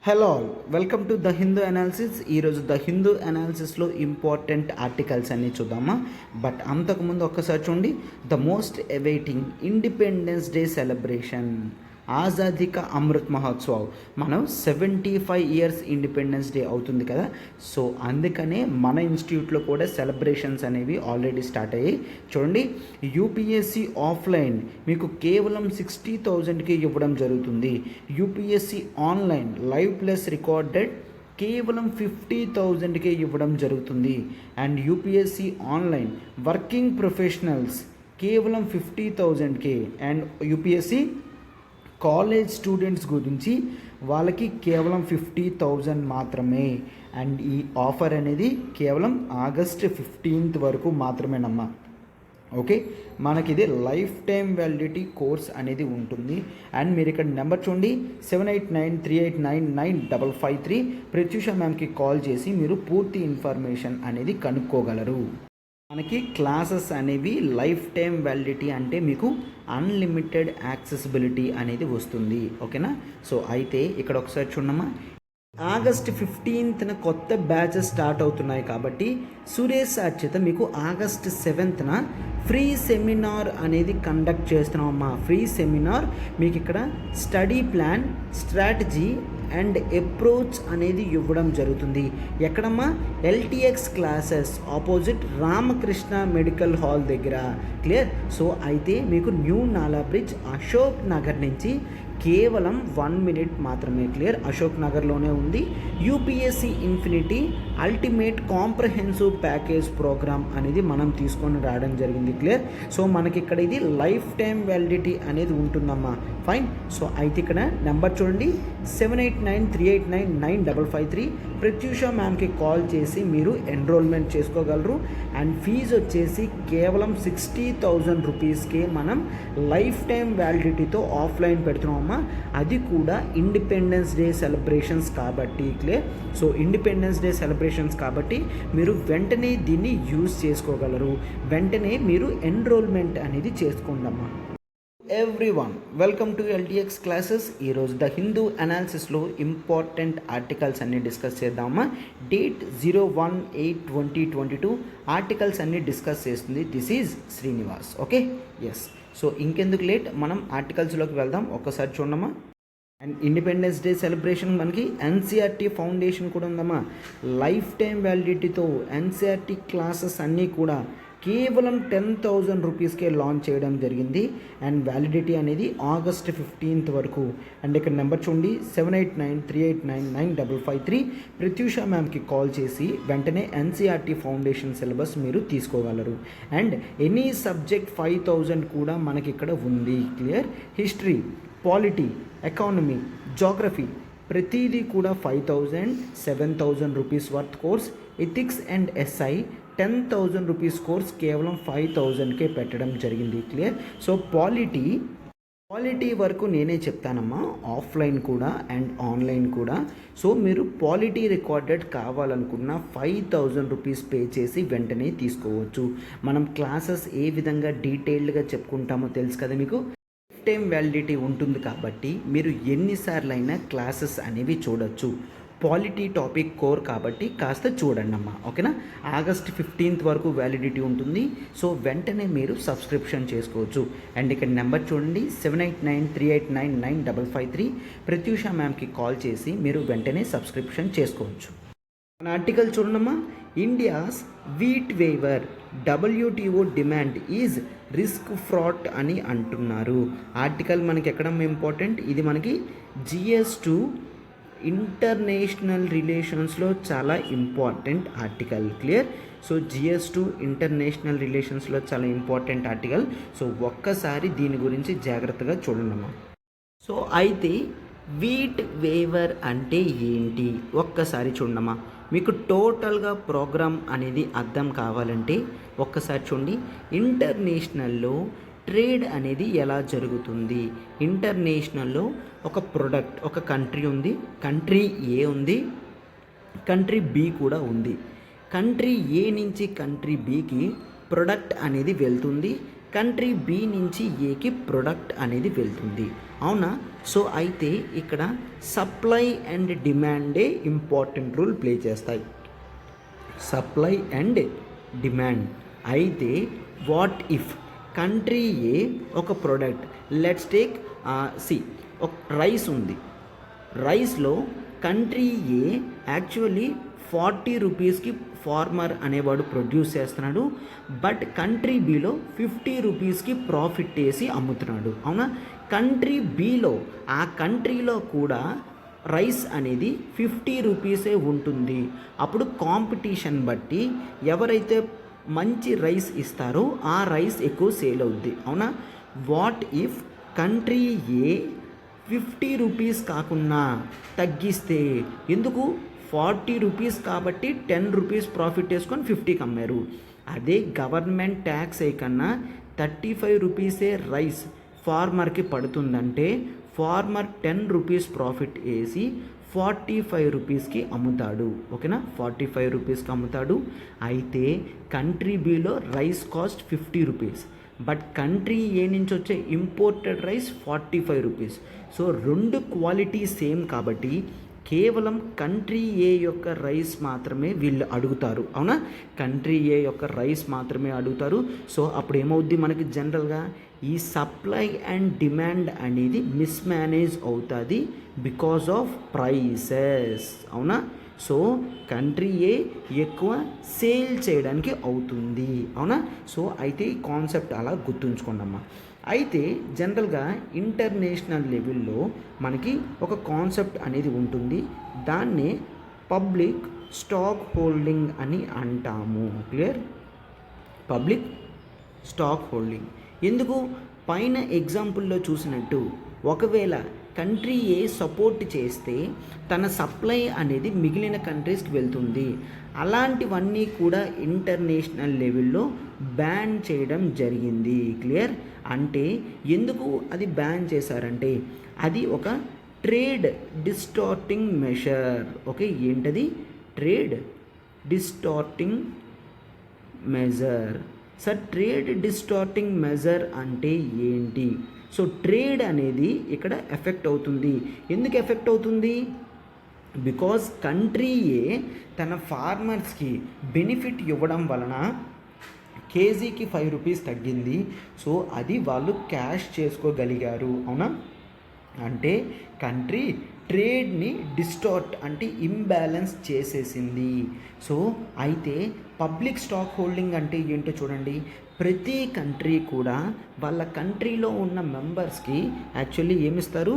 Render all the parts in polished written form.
Hello all, welcome to the Hindu analysis. ఈరోజు the Hindu అనాలిసిస్లో important articles అన్నీ చూద్దామా. బట్ అంతకుముందు ఒక్కసారి చూడండి, the most awaiting independence day celebration Azadi కా అమృత్ మహోత్సవ్. మనం 75 ఇయర్స్ ఇండిపెండెన్స్ డే అవుతుంది కదా. సో అందుకనే మన ఇన్స్టిట్యూట్లో కూడా సెలబ్రేషన్స్ అనేవి ఆల్రెడీ స్టార్ట్ అయ్యాయి. చూడండి, యూపీఎస్సి ఆఫ్లైన్ మీకు కేవలం 60,000కి ఇవ్వడం జరుగుతుంది. UPSC online live plus recorded కేవలం 50,000కే ఇవ్వడం జరుగుతుంది. And UPSC online working professionals కేవలం 50,000కే. అండ్ యూపీఎస్సి కాలేజ్ స్టూడెంట్స్ గురించి వాళ్ళకి కేవలం 50,000 మాత్రమే. అండ్ ఈ ఆఫర్ అనేది కేవలం ఆగస్ట్ 15th వరకు మాత్రమేనమ్మా. ఓకే, మనకి ఇది లైఫ్ టైం వ్యాలిడిటీ కోర్స్ అనేది ఉంటుంది. అండ్ మీరు ఇక్కడ నెంబర్ చూడండి, 7893899553. ప్రత్యూష మ్యామ్కి కాల్ చేసి మీరు పూర్తి ఇన్ఫర్మేషన్ అనేది కనుక్కోగలరు. మనకి క్లాసెస్ అనేవి లైఫ్ టైం వ్యాలిడిటీ అంటే మీకు అన్లిమిటెడ్ యాక్సెసిబిలిటీ అనేది వస్తుంది. ఓకేనా. సో అయితే ఇక్కడ ఒకసారి చూడమ్మా, ఆగస్ట్ 15th కొత్త బ్యాచెస్ స్టార్ట్ అవుతున్నాయి కాబట్టి సురేష్ సార్ చేత మీకు ఆగస్ట్ 7th ఫ్రీ సెమినార్ అనేది కండక్ట్ చేస్తున్నామమ్మా. ఫ్రీ సెమినార్ మీకు ఇక్కడ study plan, strategy and approach అనేది ఇవ్వడం జరుగుతుంది. ఎక్కడమ్మా? LTX classes opposite Ramakrishna medical hall దగ్గర. క్లియర్. సో అయితే మీకు న్యూ నాలా బ్రిడ్జ్ అశోక్ నగర్ నుంచి కేవలం 1 minute మాత్రమే. క్లియర్. అశోక్ నగర్లోనే ఉంది. UPSC infinity ultimate comprehensive package program అనేది మనం తీసుకొని రావడం జరిగింది. క్లియర్. సో మనకి ఇక్కడ ఇది లైఫ్ టైం వ్యాలిడిటీ అనేది ఉంటుందమ్మా. ఫైన్. సో అయితే ఇక్కడ నెంబర్ చూడండి, 7893899553. ప్రత్యూష మ్యామ్కి కాల్ చేసి మీరు ఎన్రోల్మెంట్ చేసుకోగలరు. అండ్ ఫీజు వచ్చేసి కేవలం 60,000 రూపీస్కే మనం లైఫ్ టైం వ్యాలిడిటీతో ఆఫ్లైన్ పెడుతున్నాం. అది కూడా ఇండిపెండెన్స్ డే సెలబ్రేషన్స్ కాబట్టి. Clear. So independence day celebrations కాబట్టి మీరు వెంటనే దీన్ని యూజ్ చేసుకోగలరు. వెంటనే మీరు ఎన్రోల్మెంట్ అనేది చేసుకోండమ్మా. Everyone, welcome to LTX classes. ఈరోజు ద హిందూ అనాలిసిస్లో ఇంపార్టెంట్ ఆర్టికల్స్ అన్నీ డిస్కస్ చేద్దామా. డేట్ 01/8/2022 ఆర్టికల్స్ అన్నీ డిస్కస్ చేస్తుంది. This is Srinivas. Okay, yes. So ఇంకెందుకు లేట్, మనం ఆర్టికల్స్లోకి వెళ్దాం. ఒక్కసారి చూడమ్మా. అండ్ ఇండిపెండెన్స్ డే సెలబ్రేషన్ మనకి ఎన్సీఆర్టీ ఫౌండేషన్ కూడా ఉందమ్మా. లైఫ్ టైం వ్యాలిడిటీతో ఎన్సీఆర్టీ క్లాసెస్ అన్నీ కూడా కేవలం 10,000 రూపీస్కే లాంచ్ చేయడం జరిగింది. అండ్ వ్యాలిడిటీ అనేది ఆగస్ట్ 15th వరకు. అండ్ ఇక్కడ నెంబర్ చూడండి, 7893899553. ప్రత్యూష మ్యామ్కి కాల్ చేసి వెంటనే ఎన్సీఆర్టీ ఫౌండేషన్ సిలబస్ మీరు తీసుకోగలరు. అండ్ ఎనీ సబ్జెక్ట్ 5,000 కూడా మనకి ఇక్కడ ఉంది. Clear. History, polity, economy, geography ప్రతిదీ కూడా 5,000, 7,000 rupees worth course. Ethics and SI 10,000 rupees course కేవలం 5,000కే పెట్టడం జరిగింది. క్లియర్. సో పాలిటీ వరకు నేనే చెప్తానమ్మా, ఆఫ్లైన్ కూడా అండ్ ఆన్లైన్ కూడా. సో మీరు పాలిటీ రికార్డెడ్ కావాలనుకున్న 5,000 రూపీస్ పే చేసి వెంటనే తీసుకోవచ్చు. మనం క్లాసెస్ ఏ విధంగా డీటెయిల్డ్గా చెప్పుకుంటామో తెలుసు కదా మీకు. టైం వ్యాలిడిటీ ఉంటుంది కాబట్టి మీరు ఎన్నిసార్లు అయినా క్లాసెస్ అనేవి చూడొచ్చు. పాలిటీ టాపిక్ కోర్ కాబట్టి కాస్త చూడండి అమ్మా. ఓకేనా. ఆగస్ట్ 15th వరకు వ్యాలిడిటీ ఉంటుంది. సో వెంటనే మీరు సబ్స్క్రిప్షన్ చేసుకోవచ్చు. అండ్ ఇక్కడ నెంబర్ చూడండి, 7893899553. ప్రత్యూష మ్యామ్కి కాల్ చేసి మీరు వెంటనే సబ్స్క్రిప్షన్ చేసుకోవచ్చు. మన ఆర్టికల్ చూడమ్మా, India's wheat waiver WTO demand is risk fraught అని అంటున్నారు. ఆర్టికల్ మనకి ఎక్కడ ఇంపార్టెంట్, ఇది మనకి GS2 ఇంటర్నేషనల్ రిలేషన్స్లో చాలా important article. Clear. So GS2 international రిలేషన్స్లో చాలా ఇంపార్టెంట్ ఆర్టికల్. సో ఒక్కసారి దీని గురించి జాగ్రత్తగా చూడండమ్మా. సో అయితే వీట్ వేవర్ అంటే ఏంటి ఒక్కసారి చూడమ్మా. మీకు టోటల్గా ప్రోగ్రామ్ అనేది అర్థం కావాలంటే ఒక్కసారి చూడండి. ఇంటర్నేషనల్లో ట్రేడ్ అనేది ఎలా జరుగుతుంది. ఇంటర్నేషనల్లో ఒక ప్రొడక్ట్, ఒక కంట్రీ ఉంది, కంట్రీ ఏ ఉంది, కంట్రీ బి కూడా ఉంది. కంట్రీ ఏ నుంచి కంట్రీ బికి ప్రొడక్ట్ అనేది వెళ్తుంది. కంట్రీ బి నుంచి ఏకి ప్రొడక్ట్ అనేది వెళ్తుంది, అవునా? సో అయితే ఇక్కడ సప్లై అండ్ డిమాండే ఇంపార్టెంట్ రోల్ ప్లే చేస్తాయి. Supply and demand. అయితే వాట్ ఇఫ్ కంట్రీ ఏ ఒక ప్రోడక్ట్, లెట్స్ టేక్ ఒక రైస్ ఉంది. రైస్లో కంట్రీ ఏ యాక్చువల్లీ 40 రూపీస్కి ఫార్మర్ అనేవాడు ప్రొడ్యూస్ చేస్తున్నాడు, బట్ కంట్రీ బిలో 50 రూపీస్కి ప్రాఫిట్ వేసి అమ్ముతున్నాడు, అవునా? కంట్రీ బిలో ఆ కంట్రీలో కూడా రైస్ అనేది 50 రూపీసే ఉంటుంది. అప్పుడు కాంపిటీషన్ బట్టి ఎవరైతే మంచి రైస్ ఇస్తారో ఆ రైస్ ఎక్కువ సేల్ అవుద్ది, అవునా? What if country A 50 rupees కాకుండా తగ్గిస్తే, ఎందుకు 40 రూపీస్ కాబట్టి 10 రూపీస్ ప్రాఫిట్ వేసుకొని 50కి అమ్మారు. అదే గవర్నమెంట్ ట్యాక్స్ అయ్యకన్నా 35 రూపీసే రైస్ ఫార్మర్కి పడుతుందంటే ఫార్మర్ 10 రూపీస్ ప్రాఫిట్ వేసి 45 రూపీస్కి అమ్ముతాడు, ఓకేనా? 45 రూపీస్కి అమ్ముతాడు. అయితే country below rice cost 50 rupees, but country A నుంచి వచ్చే ఇంపోర్టెడ్ రైస్ 45 రూపీస్. సో రెండు క్వాలిటీ సేమ్ కాబట్టి కేవలం కంట్రీ ఏ యొక్క రైస్ మాత్రమే వీళ్ళు అడుగుతారు, అవునా? కంట్రీ ఏ యొక్క రైస్ మాత్రమే అడుగుతారు. సో అప్పుడు ఏమవుద్ది, మనకి జనరల్గా ఈ సప్లై అండ్ డిమాండ్ అనేది మిస్మేనేజ్ అవుతుంది బికాజ్ ఆఫ్ ప్రైసెస్, అవునా? సో కంట్రీ ఏ ఎక్కువ సేల్ చేయడానికి అవుతుంది, అవునా? సో అయితే ఈ కాన్సెప్ట్ అలా గుర్తుంచుకోండమ్మా. అయితే జనరల్గా ఇంటర్నేషనల్ లెవెల్లో మనకి ఒక కాన్సెప్ట్ అనేది ఉంటుంది, దాన్నే పబ్లిక్ స్టాక్ హోల్డింగ్ అని అంటాము. క్లియర్? Public stock holding. ఎందుకు? పైన ఎగ్జాంపుల్లో చూసినట్టు ఒకవేళ కంట్రీ ఏ సపోర్ట్ చేస్తే తన సప్లై అనేది మిగిలిన కంట్రీస్కి వెళ్తుంది. అలాంటివన్నీ కూడా ఇంటర్నేషనల్ లెవెల్లో బ్యాన్ చేయడం జరిగింది. క్లియర్? అంటే ఎందుకు అది బ్యాన్ చేశారంటే అది ఒక ట్రేడ్ డిస్టార్టింగ్ మెషర్. ఓకే, ఏంటది? Trade డిస్టార్టింగ్ measure. Sir trade డిస్టార్టింగ్ measure అంటే ఏంటి? సో ట్రేడ్ అనేది ఇక్కడ ఎఫెక్ట్ అవుతుంది. ఎందుకు ఎఫెక్ట్ అవుతుంది? బికాజ్ కంట్రీ ఏ తన ఫార్మర్స్కి బెనిఫిట్ ఇవ్వడం వలన కేజీకి 5 రూపీస్ తగ్గింది. సో అది వాళ్ళు క్యాష్ చేసుకోగలిగారు, అవునా? అంటే కంట్రీ ట్రేడ్ని డిస్టార్ట్ అంటే ఇంబ్యాలెన్స్ చేసేసింది. సో అయితే పబ్లిక్ స్టాక్ హోల్డింగ్ అంటే ఏంటో చూడండి. ప్రతి కంట్రీ కూడా వాళ్ళ కంట్రీలో ఉన్న మెంబర్స్కి యాక్చువల్లీ ఏమిస్తారు?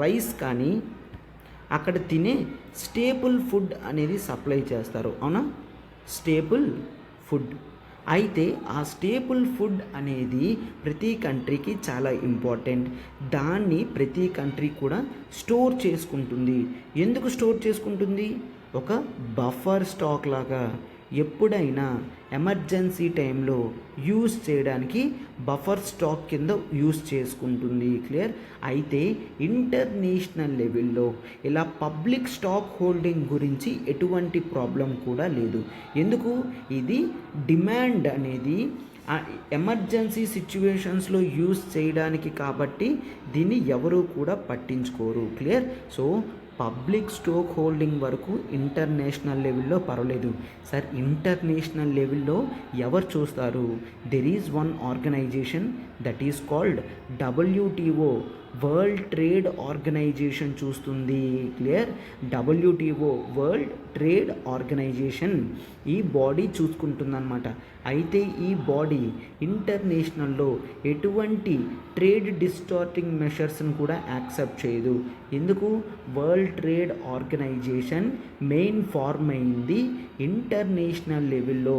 రైస్ కానీ అక్కడ తినే స్టేపుల్ ఫుడ్ అనేది సప్లై చేస్తారు, అవునా? Staple food. అయితే ఆ స్టేపుల్ ఫుడ్ అనేది ప్రతి కంట్రీకి చాలా ఇంపార్టెంట్. దాన్ని ప్రతి కంట్రీ కూడా స్టోర్ చేసుకుంటుంది. ఎందుకు స్టోర్ చేసుకుంటుంది? ఒక బఫర్ స్టాక్ లాగా. ఎప్పుడైనా ఎమర్జెన్సీ టైంలో యూస్ చేయడానికి బఫర్ స్టాక్ కింద యూస్ చేసుకుంటుంది. క్లియర్? అయితే ఇంటర్నేషనల్ లెవెల్లో ఇలా పబ్లిక్ స్టాక్ హోల్డింగ్ గురించి ఎటువంటి ప్రాబ్లం కూడా లేదు. ఎందుకు? ఇది డిమాండ్ అనేది ఎమర్జెన్సీ సిచ్యువేషన్స్లో యూస్ చేయడానికి కాబట్టి దీన్ని ఎవరు కూడా పట్టించుకోరు. Clear? So public stock holding వరకు ఇంటర్నేషనల్ లెవెల్లో పర్వాలేదు. సార్ ఇంటర్నేషనల్ లెవెల్లో ఎవరు చూస్తారు? There is one organisation that is called WTO, world trade organisation చూస్తుంది. Clear? WTO, world trade organisation ఈ బాడీ చూసుకుంటుందన్నమాట. అయితే ఈ బాడీ ఇంటర్నేషనల్లో ఎటువంటి ట్రేడ్ డిస్టార్టింగ్ మెషర్స్ని కూడా యాక్సెప్ట్ చేయదు. ఎందుకు? World trade organization main form అయింది ఇంటర్నేషనల్ లెవెల్లో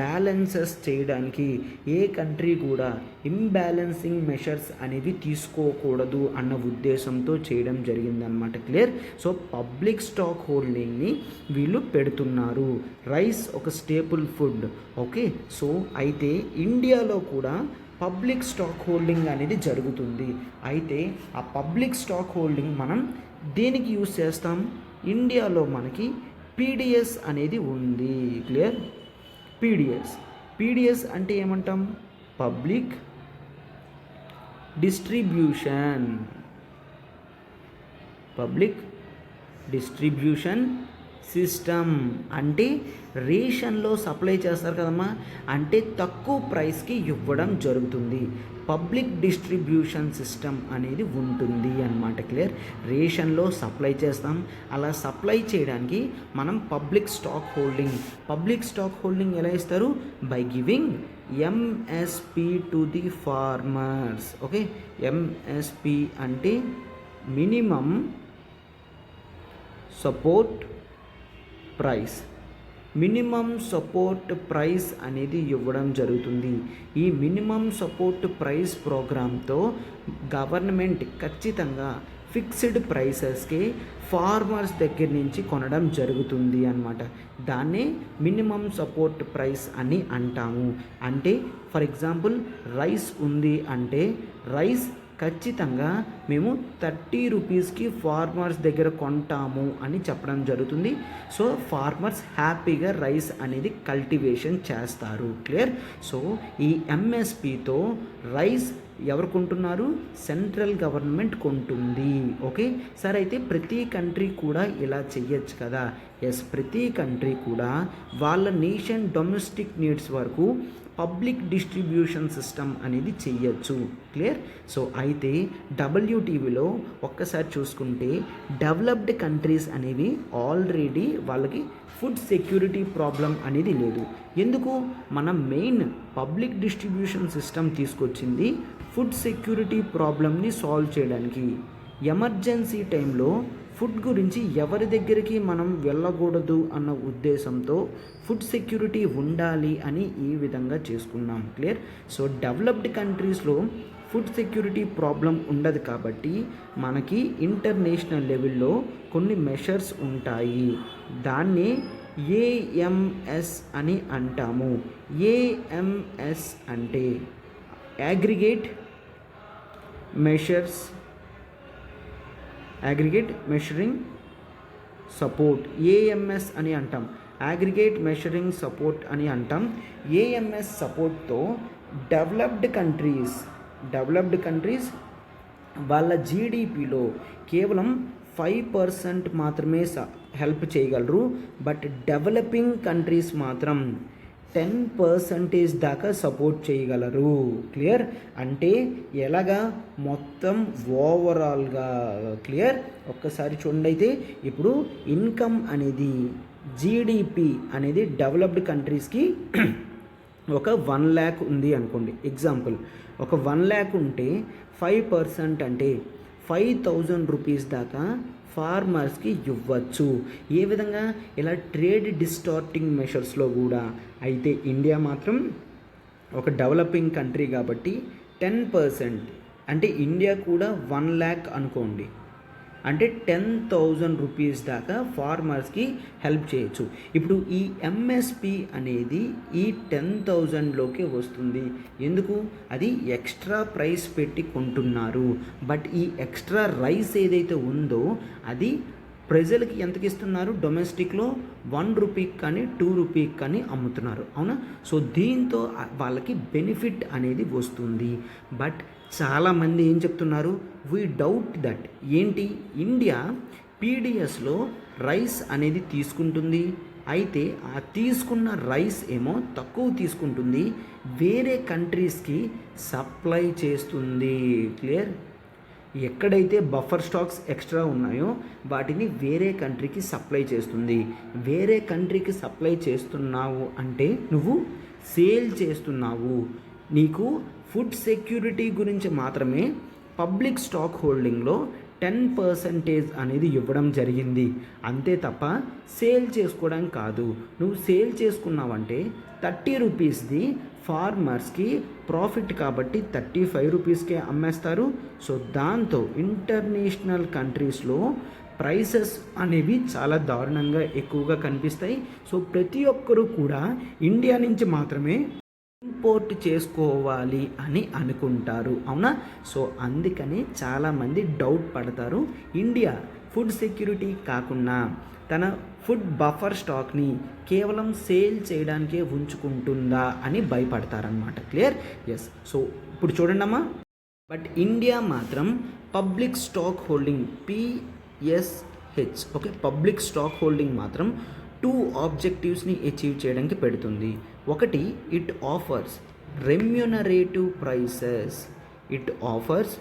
బ్యాలెన్సెస్ చేయడానికి. ఏ కంట్రీ కూడా ఇంబ్యాలెన్సింగ్ మెషర్స్ అనేవి తీసుకోకూడదు అన్న ఉద్దేశంతో చేయడం జరిగిందనమాట. క్లియర్? సో పబ్లిక్ స్టాక్ హోల్డింగ్ని వీళ్ళు పెడుతున్నారు. రైస్ ఒక స్టేపుల్ ఫుడ్. ఓకే, సో అయితే ఇండియాలో కూడా పబ్లిక్ స్టాక్ హోల్డింగ్ అనేది జరుగుతుంది. అయితే ఆ పబ్లిక్ స్టాక్ హోల్డింగ్ మనం దేనికి యూస్ చేస్తాం? ఇండియాలో మనకి PDS అనేది ఉంది. క్లియర్? PDS అంటే ఏమంటాం? పబ్లిక్ డిస్ట్రిబ్యూషన్ సిస్టమ్ అంటే రేషన్లో సప్లై చేస్తారు కదమ్మా, అంటే తక్కువ ప్రైస్కి ఇవ్వడం జరుగుతుంది. పబ్లిక్ డిస్ట్రిబ్యూషన్ సిస్టమ్ అనేది ఉంటుంది అన్నమాట. క్లియర్? రేషన్లో సప్లై చేస్తాం. అలా సప్లై చేయడానికి మనం పబ్లిక్ స్టాక్ హోల్డింగ్ ఎలా ఇస్తారు? By giving MSP to the farmers. Okay, MSP అంటే మినిమం సపోర్ట్ ప్రైస్ అనేది ఇవ్వడం జరుగుతుంది. ఈ మినిమం సపోర్ట్ ప్రైస్ ప్రోగ్రామ్తో గవర్నమెంట్ ఖచ్చితంగా ఫిక్స్డ్ ప్రైసెస్కి ఫార్మర్స్ దగ్గర నుంచి కొనడం జరుగుతుంది అన్నమాట. దాన్నే మినిమం సపోర్ట్ ప్రైస్ అని అంటాము. అంటే ఫర్ ఎగ్జాంపుల్ రైస్ ఉంది అంటే రైస్ ఖచ్చితంగా మేము 30 రూపీస్కి ఫార్మర్స్ దగ్గర కొంటాము అని చెప్పడం జరుగుతుంది. సో ఫార్మర్స్ హ్యాపీగా రైస్ అనేది కల్టివేషన్ చేస్తారు. క్లియర్? సో ఈ ఎంఎస్పితో రైస్ ఎవరు కొంటున్నారు? సెంట్రల్ గవర్నమెంట్ కొంటుంది. ఓకే సార్, అయితే ప్రతి కంట్రీ కూడా ఇలా చెయ్యొచ్చు కదా? ఎస్, ప్రతి కంట్రీ కూడా వాళ్ళ నేషన్ డొమెస్టిక్ నీడ్స్ వరకు పబ్లిక్ డిస్ట్రిబ్యూషన్ సిస్టమ్ అనేది చెయ్యొచ్చు. క్లియర్? సో అయితే డబ్ల్యూటీవీలో ఒక్కసారి చూసుకుంటే డెవలప్డ్ కంట్రీస్ అనేవి ఆల్రెడీ వాళ్ళకి ఫుడ్ సెక్యూరిటీ ప్రాబ్లం అనేది లేదు. ఎందుకు? మనం మెయిన్ పబ్లిక్ డిస్ట్రిబ్యూషన్ సిస్టమ్ తీసుకొచ్చింది ఫుడ్ సెక్యూరిటీ ప్రాబ్లమ్ని సాల్వ్ చేయడానికి. ఎమర్జెన్సీ టైంలో ఫుడ్ గురించి ఎవరి దగ్గరికి మనం వెళ్ళకూడదు అన్న ఉద్దేశంతో ఫుడ్ సెక్యూరిటీ ఉండాలి అని ఈ విధంగా చేసుకున్నాం. క్లియర్? సో డెవలప్డ్ కంట్రీస్లో ఫుడ్ సెక్యూరిటీ ప్రాబ్లం ఉండదు కాబట్టి మనకి ఇంటర్నేషనల్ లెవెల్లో కొన్ని మెషర్స్ ఉంటాయి. దాన్ని ఏఎంఎస్ అని అంటాము. ఏఎంఎస్ అంటే అగ్రిగేట్ మెషరింగ్ సపోర్ట్. ఏఎంఎస్ అని అంటాం. అగ్రిగేట్ మెషరింగ్ సపోర్ట్ అని అంటాం. ఏఎంఎస్ సపోర్ట్తో డెవలప్డ్ కంట్రీస్ వాళ్ళ జీడిపిలో కేవలం 5% మాత్రమే హెల్ప్ చేయగలరు. బట్ డెవలపింగ్ కంట్రీస్ మాత్రం 10% దాకా సపోర్ట్ చేయగలరు. క్లియర్? అంటే ఎలాగా? మొత్తం ఓవరాల్గా. క్లియర్? ఒక్కసారి చూడండి. అయితే ఇప్పుడు ఇన్కమ్ అనేది జీడిపి అనేది డెవలప్డ్ కంట్రీస్కి ఒక 1 lakh ఉంది అనుకోండి. ఎగ్జాంపుల్, ఒక 1 lakh ఉంటే 5% అంటే 5,000 రూపీస్ దాకా ఫార్మర్స్కి ఇవ్వచ్చు. ఏ విధంగా? ఇలా ట్రేడ్ డిస్టార్టింగ్ మెషర్స్లో కూడా. అయితే ఇండియా మాత్రం ఒక డెవలపింగ్ కంట్రీ కాబట్టి 10% అంటే ఇండియా కూడా 1 lakh అనుకోండి, అంటే 10,000 రూపీస్ దాకా ఫార్మర్స్కి హెల్ప్ చేయొచ్చు. ఇప్పుడు ఈ ఎంఎస్పి అనేది ఈ 10,000లోకే వస్తుంది. ఎందుకు? అది ఎక్స్ట్రా ప్రైస్ పెట్టి కొంటున్నారు. బట్ ఈ ఎక్స్ట్రా రైస్ ఏదైతే ఉందో అది ప్రజలకి ఎంతకి ఇస్తున్నారు? డొమెస్టిక్లో 1 రూపీకి కానీ 2 రూపీకి కానీ అమ్ముతున్నారు. అవునా? సో దీంతో వాళ్ళకి బెనిఫిట్ అనేది వస్తుంది. బట్ చాలామంది ఏం చెప్తున్నారు? వీ డౌట్ దట్ ఏంటి, ఇండియా పీడిఎస్లో రైస్ అనేది తీసుకుంటుంది. అయితే ఆ తీసుకున్న రైస్ ఏమో తక్కువ తీసుకుంటుంది, వేరే కంట్రీస్కి సప్లై చేస్తుంది. క్లియర్? ఎక్కడైతే బఫర్ స్టాక్స్ ఎక్స్ట్రా ఉన్నాయో వాటిని వేరే కంట్రీకి సప్లై చేస్తుంది. వేరే కంట్రీకి సప్లై చేస్తున్నావు అంటే నువ్వు సేల్ చేస్తున్నావు. నీకు ఫుడ్ సెక్యూరిటీ గురించి మాత్రమే పబ్లిక్ స్టాక్ హోల్డింగ్లో 10% అనేది ఇవ్వడం జరిగింది. అంతే తప్ప సేల్ చేసుకోవడం కాదు. నువ్వు సేల్ చేసుకున్నావంటే 30 రూపీస్ది ఫార్మర్స్కి ప్రాఫిట్ కాబట్టి 35 రూపీస్కే అమ్మేస్తారు. సో దాంతో ఇంటర్నేషనల్ కంట్రీస్లో ప్రైసెస్ అనేవి చాలా దారుణంగా ఎక్కువగా కనిపిస్తాయి. సో ప్రతి ఒక్కరూ కూడా ఇండియా నుంచి మాత్రమే ఇంపోర్ట్ చేసుకోవాలి అని అనుకుంటారు, అవునా? సో అందుకని చాలామంది డౌట్ పడతారు, ఇండియా ఫుడ్ సెక్యూరిటీ కాకుండా తన ఫుడ్ బఫర్ స్టాక్ని కేవలం సేల్ చేయడానికే ఉంచుకుంటుందా అని భయపడతారనమాట. క్లియర్? ఎస్. సో ఇప్పుడు చూడండి అమ్మా, బట్ ఇండియా మాత్రం public stock holding PSH, okay, public stock holding మాత్రం 2 ఆబ్జెక్టివ్స్ని అచీవ్ చేయడానికి పెడుతుంది. ఒకటి, it offers remunerative prices, it offers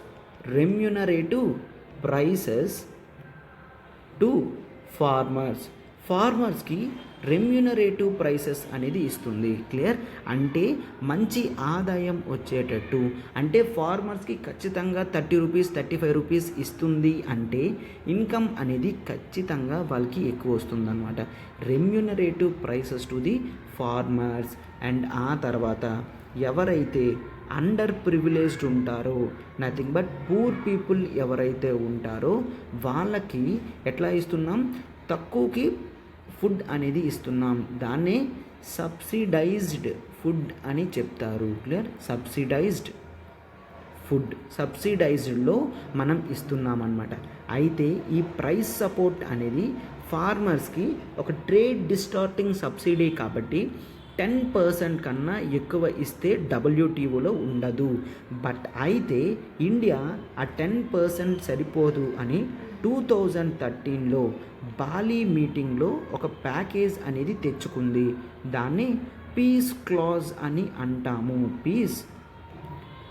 remunerative prices to ఫార్మర్స్కి రెమ్యునరేటివ్ ప్రైసెస్ అనేది ఇస్తుంది. క్లియర్? అంటే మంచి ఆదాయం వచ్చేటట్టు, అంటే ఫార్మర్స్కి ఖచ్చితంగా 30 రూపీస్ 35 రూపీస్ ఇస్తుంది అంటే ఇన్కమ్ అనేది ఖచ్చితంగా వాళ్ళకి ఎక్కువ వస్తుంది అనమాట. Remunerative prices to the farmers. And ఆ తర్వాత ఎవరైతే అండర్ ప్రివిలేజ్డ్ ఉంటారో, నథింగ్ బట్ పూర్ పీపుల్ ఎవరైతే ఉంటారో వాళ్ళకి ఎట్లా ఇస్తున్నాం, తక్కువకి ఫుడ్ అనేది ఇస్తున్నాం. దాన్నే సబ్సిడైజ్డ్ ఫుడ్ అని చెప్తారు. క్లియర్? సబ్సిడైజ్డ్లో మనం ఇస్తున్నాం అన్నమాట. అయితే ఈ ప్రైస్ సపోర్ట్ అనేది ఫార్మర్స్కి ఒక ట్రేడ్ డిస్టార్టింగ్ సబ్సిడీ కాబట్టి 10% కన్నా ఎక్కువ ఇస్తే WTOలో ఉండదు. బట్ అయితే ఇండియా ఆ 10% సరిపోదు అని 2013లో బాలీ మీటింగ్లో ఒక ప్యాకేజ్ అనేది తెచ్చుకుంది. దాన్ని పీస్ క్లాజ్ అని అంటాము. Peace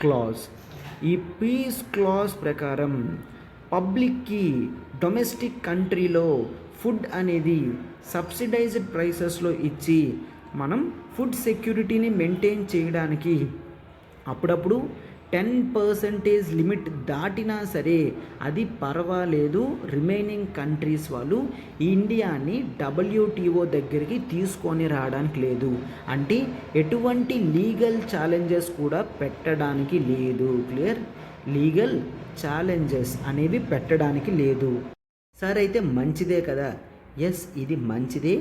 clause. ఈ పీస్ క్లాజ్ ప్రకారం పబ్లిక్కి డొమెస్టిక్ కంట్రీలో ఫుడ్ అనేది సబ్సిడైజ్డ్ ప్రైసెస్లో ఇచ్చి మనం ఫుడ్ సెక్యూరిటీని మెయింటైన్ చేయడానికి అప్పుడప్పుడు 10% లిమిట్ దాటినా సరే అది పర్వాలేదు, రిమైనింగ్ కంట్రీస్ వాళ్ళు ఇండియాని WTO దగ్గరికి తీసుకొని రావడానికి లేదు, అంటే ఎటువంటి లీగల్ ఛాలెంజెస్ కూడా పెట్టడానికి లేదు. క్లియర్? లీగల్ ఛాలెంజెస్ అనేవి పెట్టడానికి లేదు. సార్ అయితే మంచిదే కదా? ఎస్, ఇది మంచిదే,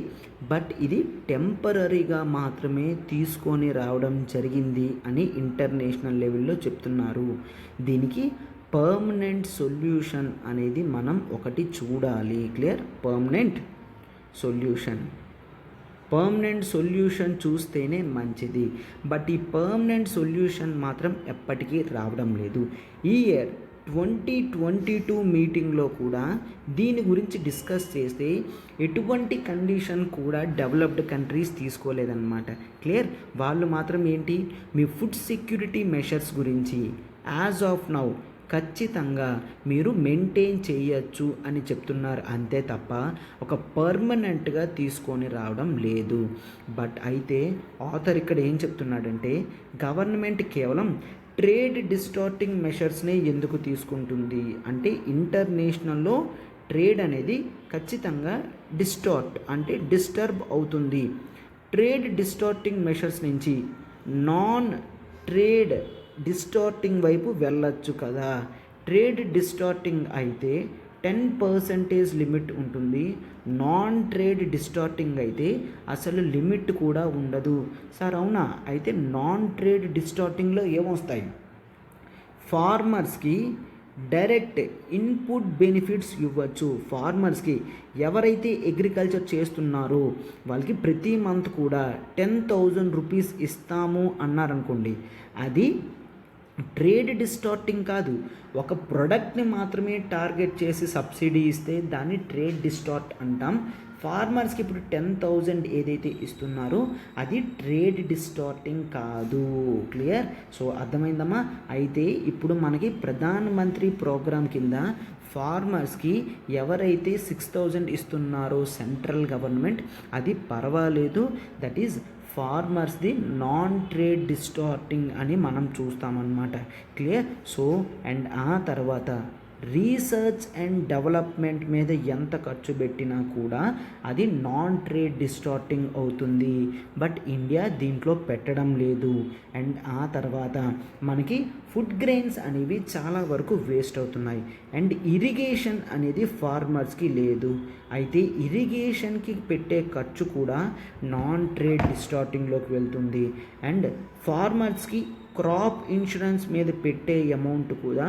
బట్ ఇది టెంపరీగా మాత్రమే తీసుకొని రావడం జరిగింది అని ఇంటర్నేషనల్ లెవెల్లో చెప్తున్నారు. దీనికి పర్మనెంట్ సొల్యూషన్ అనేది మనం ఒకటి చూడాలి. క్లియర్? పర్మనెంట్ సొల్యూషన్ చూస్తేనే మంచిది. బట్ ఈ పర్మనెంట్ సొల్యూషన్ మాత్రం ఎప్పటికీ రావడం లేదు. ఈ ఇయర్ 2022 మీటింగ్లో కూడా దీని గురించి డిస్కస్ చేస్తే ఎటువంటి కండిషన్ కూడా డెవలప్డ్ కంట్రీస్ తీసుకోలేదన్నమాట. క్లియర్? వాళ్ళు మాత్రం ఏంటి, మీ ఫుడ్ సెక్యూరిటీ మెషర్స్ గురించి యాజ్ ఆఫ్ నౌ ఖచ్చితంగా మీరు మెయింటైన్ చేయొచ్చు అని చెప్తున్నారు, అంతే తప్ప ఒక పర్మనెంట్గా తీసుకొని రావడం లేదు. బట్ అయితే ఆథర్ ఇక్కడ ఏం చెప్తున్నాడంటే, గవర్నమెంట్ కేవలం ట్రేడ్ డిస్టార్టింగ్ మెషర్స్నే ఎందుకు తీసుకుంటుంది అంటే, ఇంటర్నేషనల్లో ట్రేడ్ అనేది ఖచ్చితంగా డిస్టర్బ్ అవుతుంది. ట్రేడ్ డిస్టార్టింగ్ మెషర్స్ నుంచి నాన్ ట్రేడ్ డిస్టార్టింగ్ వైపు వెళ్ళొచ్చు కదా. ట్రేడ్ డిస్టార్టింగ్ అయితే 10% లిమిట్ ఉంటుంది, నాన్ ట్రేడ్ డిస్టార్టింగ్ అయితే అసలు లిమిట్ కూడా ఉండదు. సార్ అవునా? అయితే నాన్ ట్రేడ్ డిస్టార్టింగ్లో ఏమొస్తాయి, ఫార్మర్స్కి డైరెక్ట్ ఇన్పుట్ బెనిఫిట్స్ ఇవ్వచ్చు. ఫార్మర్స్కి ఎవరైతే అగ్రికల్చర్ చేస్తున్నారో వాళ్ళకి ప్రతి మంత్ కూడా 10,000 రూపీస్ ఇస్తాము అన్నారనుకోండి, అది ట్రేడ్ డిస్టార్టింగ్ కాదు. ఒక ప్రోడక్ట్ని మాత్రమే టార్గెట్ చేసి సబ్సిడీ ఇస్తే దాన్ని ట్రేడ్ డిస్టార్ట్ అంటాం. ఫార్మర్స్కి ఇప్పుడు 10,000 ఏదైతే ఇస్తున్నారో అది ట్రేడ్ డిస్టార్టింగ్ కాదు. క్లియర్? సో అర్థమైందమ్మా? అయితే ఇప్పుడు మనకి ప్రధాన మంత్రి ప్రోగ్రాం కింద ఫార్మర్స్కి ఎవరైతే 6,000 ఇస్తున్నారో సెంట్రల్ గవర్నమెంట్, అది పర్వాలేదు, దట్ ఈజ్ ఫార్మర్స్ది నాన్ ట్రేడ్ డిస్టార్టింగ్ అని మనం చూస్తామన్నమాట. క్లియర్? సో అండ్ ఆ తర్వాత రీసెర్చ్ అండ్ డెవలప్మెంట్ మీద ఎంత ఖర్చు పెట్టినా కూడా అది నాన్ ట్రేడ్ డిస్టార్టింగ్ అవుతుంది. బట్ ఇండియా దీంట్లో పెట్టడం లేదు. అండ్ ఆ తర్వాత మనకి ఫుడ్ గ్రెయిన్స్ అనేవి చాలా వరకు వేస్ట్ అవుతున్నాయి. అండ్ ఇరిగేషన్ అనేది ఫార్మర్స్కి లేదు. అయితే ఇరిగేషన్కి పెట్టే ఖర్చు కూడా నాన్ ట్రేడ్ డిస్టార్టింగ్లోకి వెళ్తుంది. అండ్ ఫార్మర్స్కి క్రాప్ ఇన్సూరెన్స్ మీద పెట్టే అమౌంట్ కూడా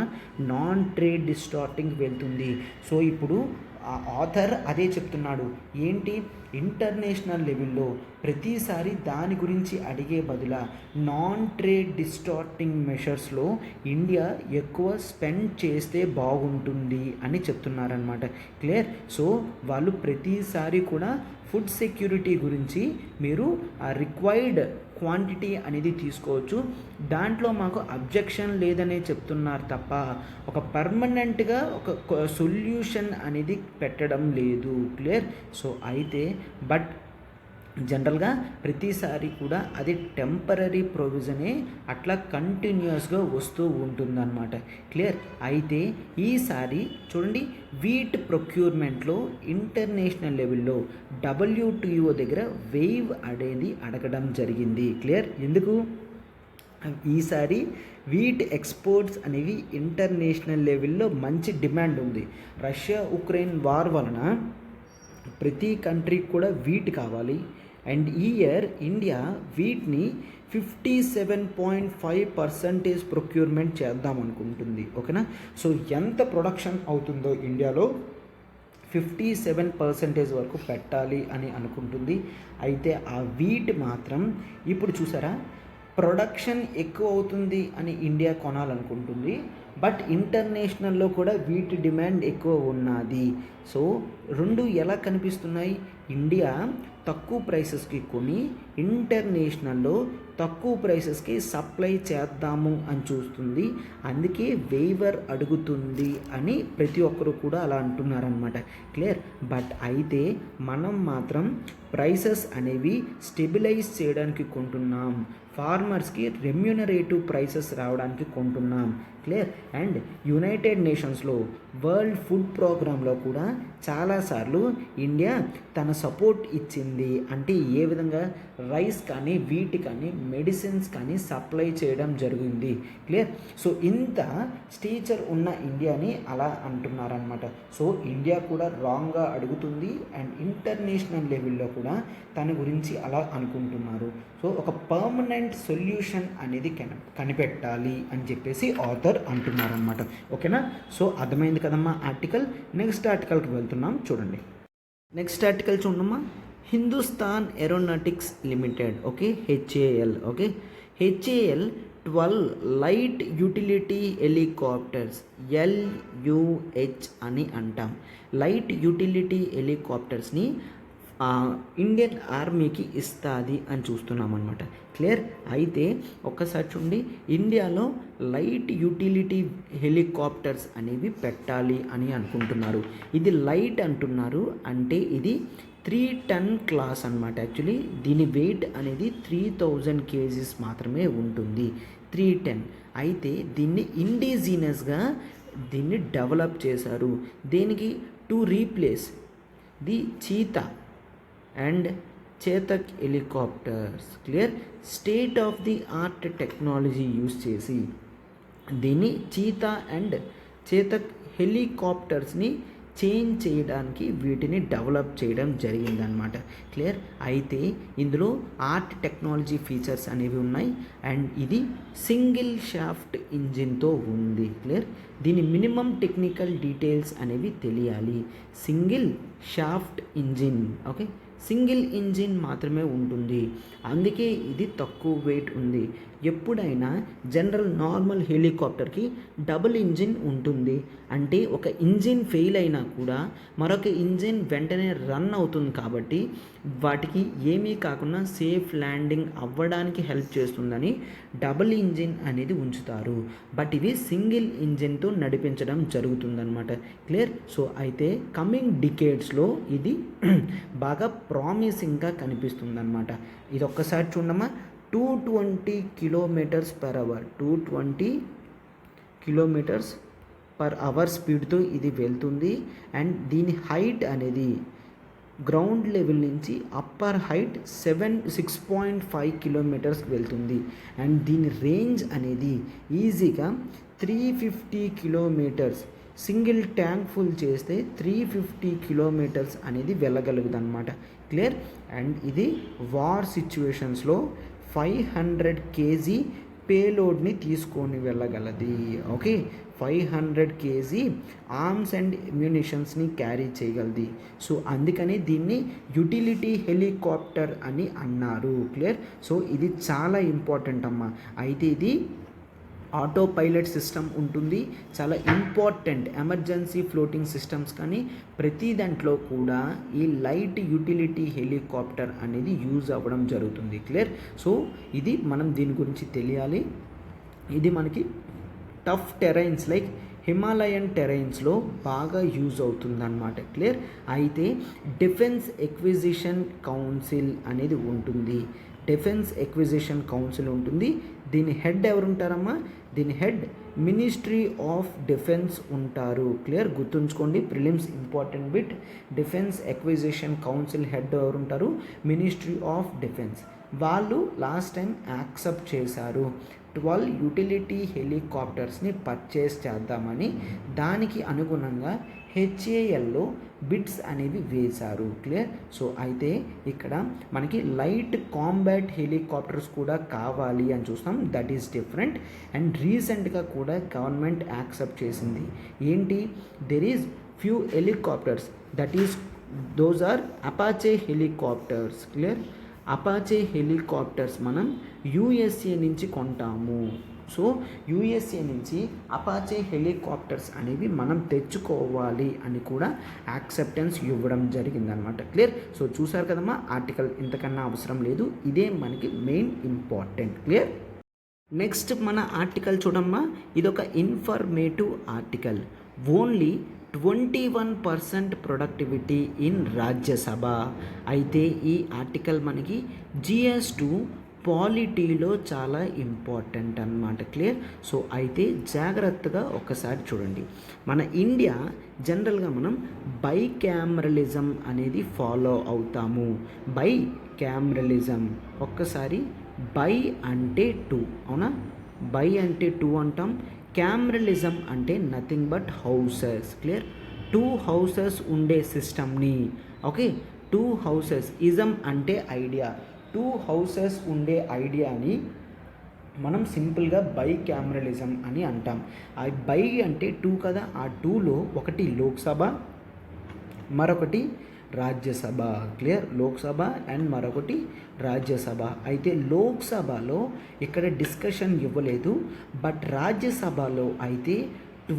నాన్ ట్రేడ్ డిస్టార్టింగ్ వెళ్తుంది. సో ఇప్పుడు ఆ ఆథర్ అదే చెప్తున్నాడు. ఏంటి, ఇంటర్నేషనల్ లెవెల్లో ప్రతిసారి దాని గురించి అడిగే బదుల నాన్ ట్రేడ్ డిస్టార్టింగ్ మెషర్స్లో ఇండియా ఎక్కువ స్పెండ్ చేస్తే బాగుంటుంది అని చెప్తున్నారనమాట. క్లియర్. సో వాళ్ళు ప్రతిసారి కూడా ఫుడ్ సెక్యూరిటీ గురించి మీరు ఆ రిక్వైర్డ్ క్వాంటిటీ అనేది తీసుకోవచ్చు, దాంట్లో మాకు అబ్జెక్షన్ లేదనే చెప్తున్నారు తప్ప ఒక పర్మనెంట్గా ఒక సొల్యూషన్ అనేది పెట్టడం లేదు. క్లియర్. సో అయితే బట్ జనరల్గా ప్రతిసారి కూడా అది టెంపరీ ప్రొవిజనే అట్లా కంటిన్యూస్గా వస్తూ ఉంటుందన్నమాట. క్లియర్. అయితే ఈసారి చూడండి, వీట్ ప్రొక్యూర్మెంట్లో ఇంటర్నేషనల్ లెవెల్లో WTO దగ్గర వేవ్ అనేది అడగడం జరిగింది. క్లియర్. ఎందుకు ఈసారి వీట్ ఎక్స్పోర్ట్స్ అనేవి ఇంటర్నేషనల్ లెవెల్లో మంచి డిమాండ్ ఉంది. రష్యా ఉక్రెయిన్ వార్ వలన ప్రతి కంట్రీకి కూడా వీట్ కావాలి. అండ్ ఈ ఇయర్ ఇండియా వీట్ని 57.5% ప్రొక్యూర్మెంట్ చేద్దాం అనుకుంటుంది. ఓకేనా. సో ఎంత ప్రొడక్షన్ అవుతుందో ఇండియాలో 57% వరకు పెట్టాలి అని అనుకుంటుంది. అయితే ఆ వీట్ మాత్రం ఇప్పుడు చూసారా, ప్రొడక్షన్ ఎక్కువ అవుతుంది అని ఇండియా కొనాలనుకుంటుంది. బట్ ఇంటర్నేషనల్లో కూడా వీటి డిమాండ్ ఎక్కువ ఉన్నది. సో రెండు ఎలా కనిపిస్తున్నాయి, ఇండియా తక్కువ ప్రైసెస్కి కొని ఇంటర్నేషనల్లో తక్కువ ప్రైసెస్కి సప్లై చేద్దాము అని చూస్తుంది. అందుకే వేవర్ అడుగుతుంది అని ప్రతి ఒక్కరు కూడా అలా అంటున్నారనమాట. క్లియర్. బట్ అయితే మనం మాత్రం ప్రైసెస్ అనేవి స్టెబిలైజ్ చేయడానికి కొంటున్నాం, ఫార్మర్స్కి రెమ్యూనరేటివ్ ప్రైసెస్ రావడానికి కొంటున్నాం. క్లియర్. అండ్ యునైటెడ్ నేషన్స్లో వరల్డ్ ఫుడ్ ప్రోగ్రాంలో కూడా చాలాసార్లు ఇండియా తన సపోర్ట్ ఇచ్చింది. అంటే ఏ విధంగా రైస్ కానీ వీట్ కానీ మెడిసిన్స్ కానీ సప్లై చేయడం జరిగింది. క్లియర్. సో ఇంత స్టేచర్ ఉన్న ఇండియాని అలా అంటున్నారనమాట. సో ఇండియా కూడా రాంగ్గా అడుగుతుంది అండ్ ఇంటర్నేషనల్ లెవెల్లో కూడా తన గురించి అలా అనుకుంటున్నారు. సో ఒక పర్మనెంట్ సొల్యూషన్ అనేది కనిపెట్టాలి అని చెప్పేసి ఆథర్ అంటున్నారనమాట. ఓకేనా. సో అర్థమైంది కదమ్మా ఆర్టికల్. నెక్స్ట్ ఆర్టికల్కి వెళ్తున్నాం, చూడండి. నెక్స్ట్ ఆర్టికల్ చూడమ్మా, Hindustan aeronautics limited. Okay, HAL. Okay, HAL 12 light utility helicopters, LUH అని అంటాం. లైట్ యూటిలిటీ హెలికాప్టర్స్ని ఇండియన్ ఆర్మీకి ఇస్తుంది అని చూస్తున్నాం అనమాట. క్లియర్. అయితే ఒక్కసారి చూడండి, ఇండియాలో లైట్ యూటిలిటీ హెలికాప్టర్స్ అనేవి పెట్టాలి అని అనుకుంటున్నారు. ఇది లైట్ అంటున్నారు అంటే ఇది 3 ton క్లాస్ అనమాట. యాక్చువల్లీ దీని వెయిట్ అనేది 3000 kgs మాత్రమే ఉంటుంది. 310. అయితే దీన్ని ఇండిజినస్గా దీన్ని డెవలప్ చేశారు. దేనికి, to replace the cheetah and Chetak helicopters. Clear. State of the art technology use చేసి దీన్ని చీతా అండ్ చేతక్ హెలికాప్టర్స్ని చేంజ్ చేయడానికి వీటిని డెవలప్ చేయడం జరిగిందనమాట. క్లియర్. అయితే ఇందులో ఆర్ట్ టెక్నాలజీ ఫీచర్స్ అనేవి ఉన్నాయి అండ్ ఇది సింగిల్ షాఫ్ట్ ఇంజిన్తో ఉంది. క్లియర్. దీని మినిమం టెక్నికల్ డీటెయిల్స్ అనేవి తెలియాలి. Single shaft engine. Okay, single engine మాత్రమే ఉంటుంది, అందుకే ఇది తక్కువ వెయిట్ ఉంది. ఎప్పుడైనా జనరల్ నార్మల్ హెలికాప్టర్కి డబుల్ ఇంజిన్ ఉంటుంది. అంటే ఒక ఇంజిన్ ఫెయిల్ అయినా కూడా మరొక ఇంజిన్ వెంటనే రన్ అవుతుంది కాబట్టి వాటికి ఏమీ కాకుండా సేఫ్ ల్యాండింగ్ అవ్వడానికి హెల్ప్ చేస్తుందని డబుల్ ఇంజిన్ అనేది ఉంచుతారు. బట్ ఇవి సింగిల్ ఇంజిన్తో నడిపించడం జరుగుతుందన్నమాట. క్లియర్. సో అయితే కమింగ్ డికేడ్స్లో ఇది బాగా ప్రామిసింగ్గా కనిపిస్తుందన్నమాట. ఇది ఒక్కసారి చూడమ్మా, 220 km/h, 220 km/h పర్ అవర్ స్పీడ్తో ఇది వెళ్తుంది. అండ్ దీని హైట్ అనేది గ్రౌండ్ లెవెల్ నుంచి అప్పర్ హైట్ 6.5 కిలోమీటర్స్కి వెళ్తుంది. అండ్ దీని రేంజ్ అనేది ఈజీగా 350 కిలోమీటర్స్. సింగిల్ ట్యాంక్ ఫుల్ చేస్తే 350 కిలోమీటర్స్ అనేది వెళ్ళగలుగుతుంది అనమాట. క్లియర్. అండ్ ఇది వార్ సిచ్యువేషన్స్లో 500 కేజీ పేలోడ్ని తీసుకొని వెళ్ళగలది. ఓకే, 500 కేజీ ఆర్మ్స్ అండ్ మ్యూనిషన్స్ని క్యారీ చేయగలది. సో అందుకని దీన్ని యుటిలిటీ హెలికాప్టర్ అని అన్నారు. క్లియర్. సో ఇది చాలా ఇంపార్టెంట్ అమ్మా. అయితే ఇది ఆటో పైలట్ సిస్టమ్ ఉంటుంది. చాలా ఇంపార్టెంట్ ఎమర్జెన్సీ ఫ్లోటింగ్ సిస్టమ్స్ కానీ ప్రతి దాంట్లో కూడా ఈ లైట్ యుటిలిటీ హెలికాప్టర్ అనేది యూజ్ అవ్వడం జరుగుతుంది. క్లియర్. సో ఇది మనం దీని గురించి తెలియాలి. ఇది మనకి టఫ్ టెరైన్స్ లైక్ హిమాలయన్ టెరైన్స్లో బాగా యూజ్ అవుతుందన్నమాట. క్లియర్. అయితే డిఫెన్స్ ఎక్విజిషన్ కౌన్సిల్ అనేది ఉంటుంది. డిఫెన్స్ ఎక్విజిషన్ కౌన్సిల్ ఉంటుంది. దీని హెడ్ ఎవరు ఉంటారమ్మా? దీని హెడ్ మినిస్ట్రీ ఆఫ్ డిఫెన్స్ ఉంటారు. క్లియర్. గుర్తుంచుకోండి, prelims important bit. Defence acquisition council head ఎవరు ఉంటారు? Ministry of defence. వాళ్ళు లాస్ట్ టైం యాక్సెప్ట్ చేశారు 12 యుటిలిటీ హెలికాప్టర్స్ని పర్చేస్ చేద్దామని. దానికి అనుగుణంగా హెచ్ఏఎల్లో బిడ్స్ అనేవి వేశారు. క్లియర్. సో అయితే ఇక్కడ మనకి లైట్ కాంబాట్ హెలికాప్టర్స్ కూడా కావాలి అని చూస్తాం. That is different. అండ్ రీసెంట్గా కూడా గవర్నమెంట్ యాక్సెప్ట్ చేసింది. ఏంటి? There is few helicopters, that is those are Apache helicopters. Clear. Apache helicopters మనం యూఎస్ఏ నుంచి కొంటాము. సో యూఎస్ఏ నుంచి అపాచే హెలికాప్టర్స్ అనేవి మనం తెచ్చుకోవాలి అని కూడా యాక్సెప్టెన్స్ ఇవ్వడం జరిగిందనమాట. క్లియర్. సో చూసారు కదమ్మా, ఆర్టికల్ ఇంతకన్నా అవసరం లేదు. ఇదే మనకి మెయిన్ ఇంపార్టెంట్. క్లియర్. నెక్స్ట్ మన ఆర్టికల్ చూడమ్మా. ఇదొక informative article. Only 21% productivity in Rajya Sabha. అయితే ఈ ఆర్టికల్ మనకి GS2 పాలిటీలో చాలా ఇంపార్టెంట్ అన్నమాట. క్లియర్. సో అయితే జాగ్రత్తగా ఒకసారి చూడండి. మన ఇండియా జనరల్గా మనం బై క్యామరలిజం అనేది ఫాలో అవుతాము. బై క్యామరలిజం. ఒక్కసారి బై అంటే 2, అవునా? బై అంటే 2 అంటాం. క్యామరలిజం అంటే nothing but houses. Clear. 2 houses ఉండే సిస్టమ్ని, ఓకే, 2 హౌసెస్. ఇజం అంటే ఐడియా. 2 హౌసెస్ ఉండే ఐడియాని మనం సింపుల్గా బై క్యామరలిజం అని అంటాం. ఆ బై అంటే 2 కదా. ఆ 2లో ఒకటి లోక్సభ, మరొకటి రాజ్యసభ. క్లియర్. లోక్సభ అండ్ మరొకటి రాజ్యసభ. అయితే లోక్సభలో ఇక్కడ డిస్కషన్ ఇవ్వలేదు. బట్ రాజ్యసభలో అయితే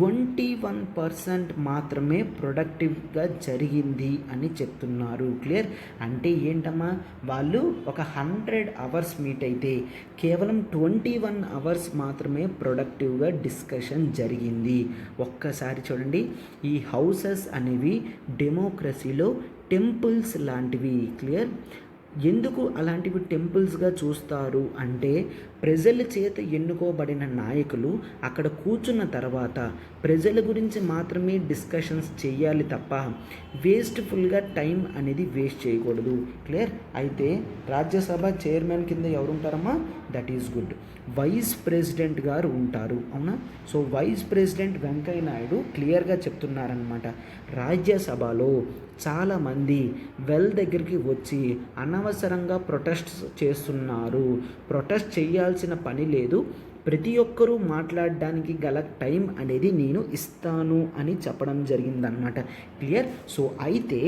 21% మాత్రమే ప్రొడక్టివ్గా జరిగింది అని చెప్తున్నారు. క్లియర్. అంటే ఏంటమ్మా, వాళ్ళు ఒక 100 అవర్స్ మీట్ అయితే కేవలం 21 అవర్స్ మాత్రమే ప్రొడక్టివ్గా డిస్కషన్ జరిగింది. ఒక్కసారి చూడండి. ఈ హౌసెస్ అనేవి డెమోక్రసీలో టెంపుల్స్ లాంటివి. క్లియర్. ఎందుకు అలాంటివి టెంపుల్స్గా చూస్తారు అంటే ప్రజల చేత ఎన్నుకోబడిన నాయకులు అక్కడ కూర్చున్న తర్వాత ప్రజల గురించి మాత్రమే డిస్కషన్స్ చేయాలి తప్ప వేస్ట్ఫుల్గా టైం అనేది వేస్ట్ చేయకూడదు. క్లియర్. అయితే రాజ్యసభ చైర్మన్ కింద ఎవరు ఉంటారమ్మా? That is good. Vice president గారు ఉంటారు, అవునా? So vice president Venkaiah Naidu క్లియర్గా చెప్తున్నారనమాట. రాజ్యసభలో చాలామంది వెల్ దగ్గరికి వచ్చి అనవసరంగా ప్రొటెస్ట్ చేస్తున్నారు. ప్రొటెస్ట్ చేయాల్సిన పని లేదు. ప్రతి ఒక్కరూ మాట్లాడడానికి గల టైం అనేది నేను ఇస్తాను అని చెప్పడం జరిగిందనమాట. క్లియర్. సో అయితే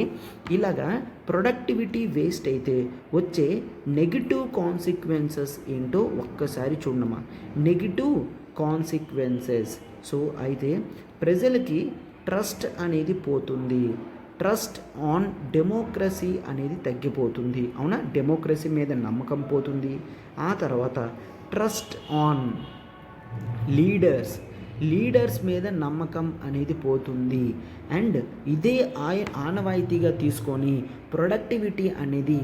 ఇలాగా ప్రొడక్టివిటీ వేస్ట్ అయితే వచ్చే నెగిటివ్ కాన్సిక్వెన్సెస్ ఏంటో ఒక్కసారి చూడమా. Negative consequences. సో అయితే ప్రజలకి ట్రస్ట్ అనేది పోతుంది. ట్రస్ట్ ఆన్ డెమోక్రసీ అనేది తగ్గిపోతుంది, అవునా? డెమోక్రసీ మీద నమ్మకం పోతుంది. ఆ తర్వాత ట్రస్ట్ ఆన్ లీడర్స్. లీడర్స్ మీద నమ్మకం అనేది పోతుంది. అండ్ ఇదే ఆనవాయితీగా తీసుకొని ప్రొడక్టివిటీ అనేది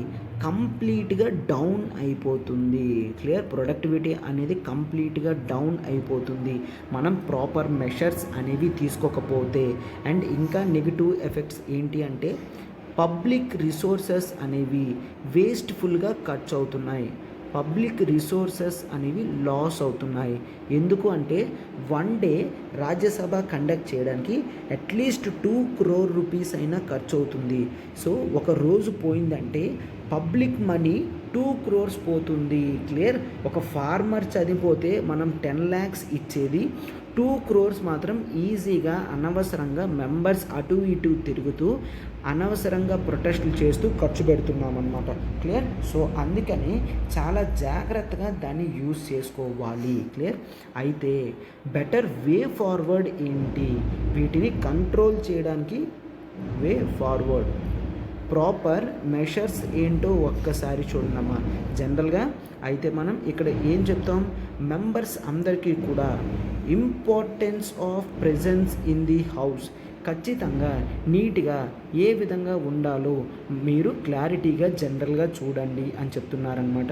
కంప్లీట్గా డౌన్ అయిపోతుంది. క్లియర్? ప్రొడక్టివిటీ అనేది కంప్లీట్గా డౌన్ అయిపోతుంది మనం ప్రాపర్ మెషర్స్ అనేవి తీసుకోకపోతే. అండ్ ఇంకా నెగిటివ్ ఎఫెక్ట్స్ ఏంటి అంటే పబ్లిక్ రిసోర్సెస్ అనేవి వేస్ట్ఫుల్గా ఖర్చు అవుతున్నాయి. పబ్లిక్ రిసోర్సెస్ అనేవి లాస్ అవుతున్నాయి. ఎందుకు అంటే వన్ డే రాజ్యసభ కండక్ట్ చేయడానికి అట్లీస్ట్ 2 crore రూపీస్ అయినా ఖర్చు అవుతుంది. సో ఒక రోజు పోయిందంటే పబ్లిక్ మనీ 2 crores పోతుంది. క్లియర్? ఒక ఫార్మర్ చనిపోతే మనం 10 lakhs ఇచ్చేది 2 crores మాత్రం ఈజీగా అనవసరంగా మెంబర్స్ అటు ఇటు తిరుగుతూ అనవసరంగా ప్రొటెస్టులు చేస్తూ ఖర్చు పెడుతున్నాం అన్నమాట. క్లియర్? సో అందుకని చాలా జాగ్రత్తగా దాన్ని యూజ్ చేసుకోవాలి. క్లియర్? అయితే బెటర్ వే ఫార్వర్డ్ ఏంటి? వీటిని కంట్రోల్ చేయడానికి వే ఫార్వర్డ్ ప్రాపర్ మెషర్స్ ఏంటో ఒక్కసారి చూడమ్మా. జనరల్గా అయితే మనం ఇక్కడ ఏం చెప్తాం, మెంబర్స్ అందరికీ కూడా importance of presence in the house ఖచ్చితంగా నీట్గా ఏ విధంగా ఉండాలో మీరు క్లారిటీగా జనరల్గా చూడండి అని చెప్తున్నారనమాట.